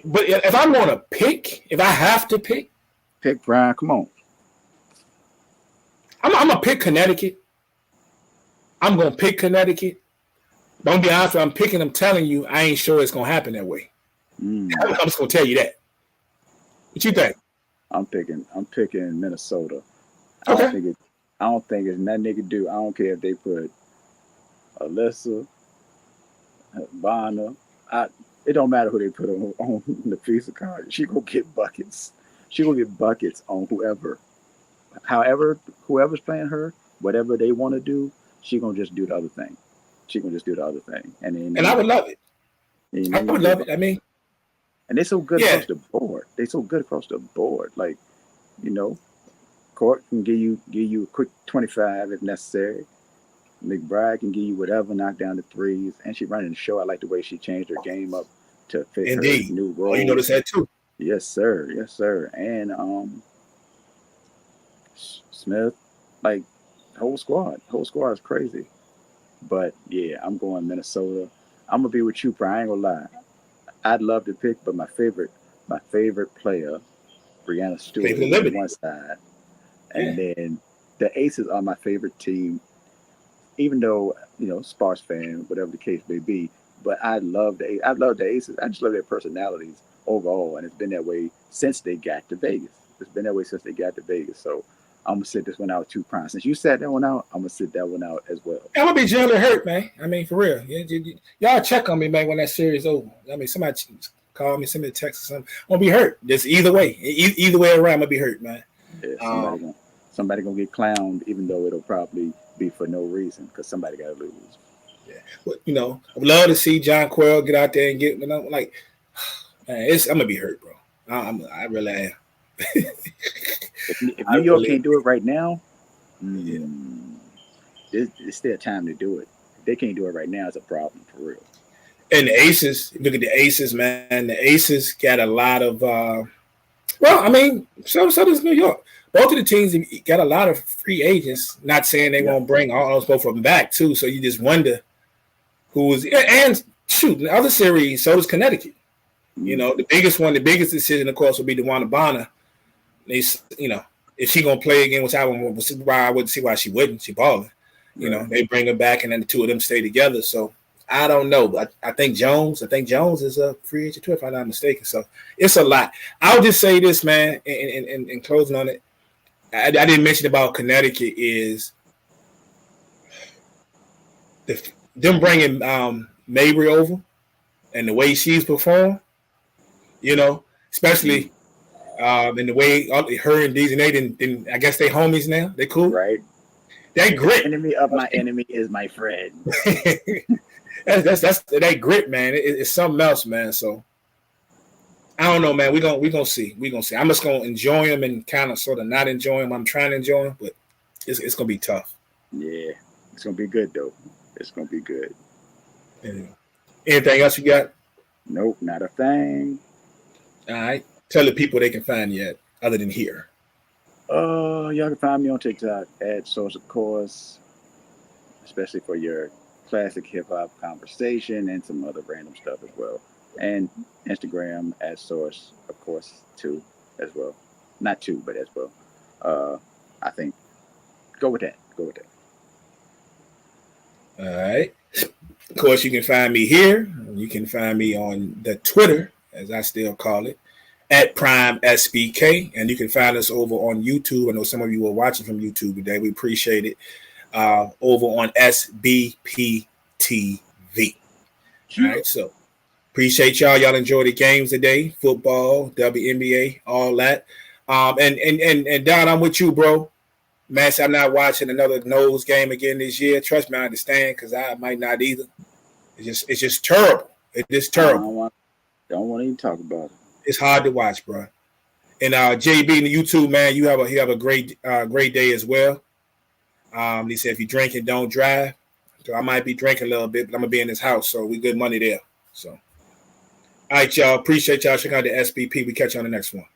But if I'm going to pick, if I have to pick Brian. Come on. I'm going to pick Connecticut. I'm going to pick Connecticut. Don't be honest with you, I'm picking. I'm telling you, I ain't sure it's going to happen that way. I'm just going to tell you that. What you think? I'm picking Minnesota. Okay. I don't think it's nothing they can do. I don't care if they put Alyssa, Bonner. It don't matter who they put on the piece of card. She gonna get buckets. She gonna get buckets on whoever. However, whoever's playing her, whatever they want to do, she gonna just do the other thing. And I would love it. I would love it. I mean, and they're so good across the board. Like, Court can give you a quick 25 if necessary. McBride can give you whatever, knock down the threes, and she running the show. I like the way she changed her game up to fit her new role. Oh, you notice that too? Yes, sir. And Smith, like whole squad is crazy. But yeah, I'm going Minnesota. I'm gonna be with you, Brian. I ain't gonna lie. I'd love to pick, but my favorite player, Breanna Stewart, on one side, and then the Aces are my favorite team. Even though Sparks fan, whatever the case may be, but I love the Aces. I just love their personalities overall, and it's been that way since they got to Vegas. So I'm gonna sit this one out too, Prime. Since you sat that one out, I'm gonna sit that one out as well. I'm gonna be generally hurt, man. I mean, for real. Y'all check on me, man, when that series over. I mean, somebody call me, send me a text or something. I'm gonna be hurt. Just either way around, I'm gonna be hurt, man. Yeah, somebody gonna get clowned, even though it'll probably be for no reason, because somebody got to lose. Yeah, but I would love to see John Quell get out there and get. Man, I'm gonna be hurt, bro. I really am. If New York can't do it right now, Yeah. There's still time to do it. If they can't do it right now, it's a problem for real. And the Aces, look at the Aces, man. The Aces got a lot of. Well, I mean, so does New York. Both of the teams got a lot of free agents. Not saying they won't bring all those both of them back too. So you just wonder who's and shoot, in the other series, so does Connecticut. You know, the biggest decision, of course, will be DeWanna Bonner. If she gonna play again, which I wouldn't see why she wouldn't. She balling. You know, they bring her back, and then the two of them stay together. So I don't know, but I think Jones is a free agent too, if I'm not mistaken. So it's a lot. I'll just say this, man, and closing on it. I didn't mention about Connecticut is them bringing Mabry over and the way she's performed. You know, especially in the way her and Dejanay didn't. I guess they homies now. They cool, right? They grit. The enemy of my enemy is my friend. that's that grit, man. It's something else, man. So I don't know, man. We gonna see. I'm just gonna enjoy him and kind of sort of not enjoy him. I'm trying to enjoy him, but it's gonna be tough. Yeah, it's gonna be good though. It's gonna be good. Yeah. Anything else you got? Nope, not a thing. All right. Tell the people they can find you at other than here. Y'all can find me on TikTok at Source of Course, especially for your classic hip hop conversation and some other random stuff as well. And Instagram at Source, of course, too, as well. Not two, but as well. I think go with that. All right. Of course, you can find me here. You can find me on the Twitter, as I still call it, at Prime SBK. And you can find us over on YouTube. I know some of you are watching from YouTube today. We appreciate it. Over on SBP TV. All right. So appreciate y'all. Y'all enjoy the games today. Football, WNBA, all that. And Don, I'm with you, bro. Man, I'm not watching another nose game again this year. Trust me, I understand, because I might not either. It's just terrible. It's just terrible. Don't want to even talk about it. It's hard to watch, bro. And JB in the YouTube, man, you have a great day as well. He said if you drink and don't drive. So I might be drinking a little bit, but I'm gonna be in this house, so we good money there. So all right, y'all. Appreciate y'all. Check out the SBP. We catch you on the next one.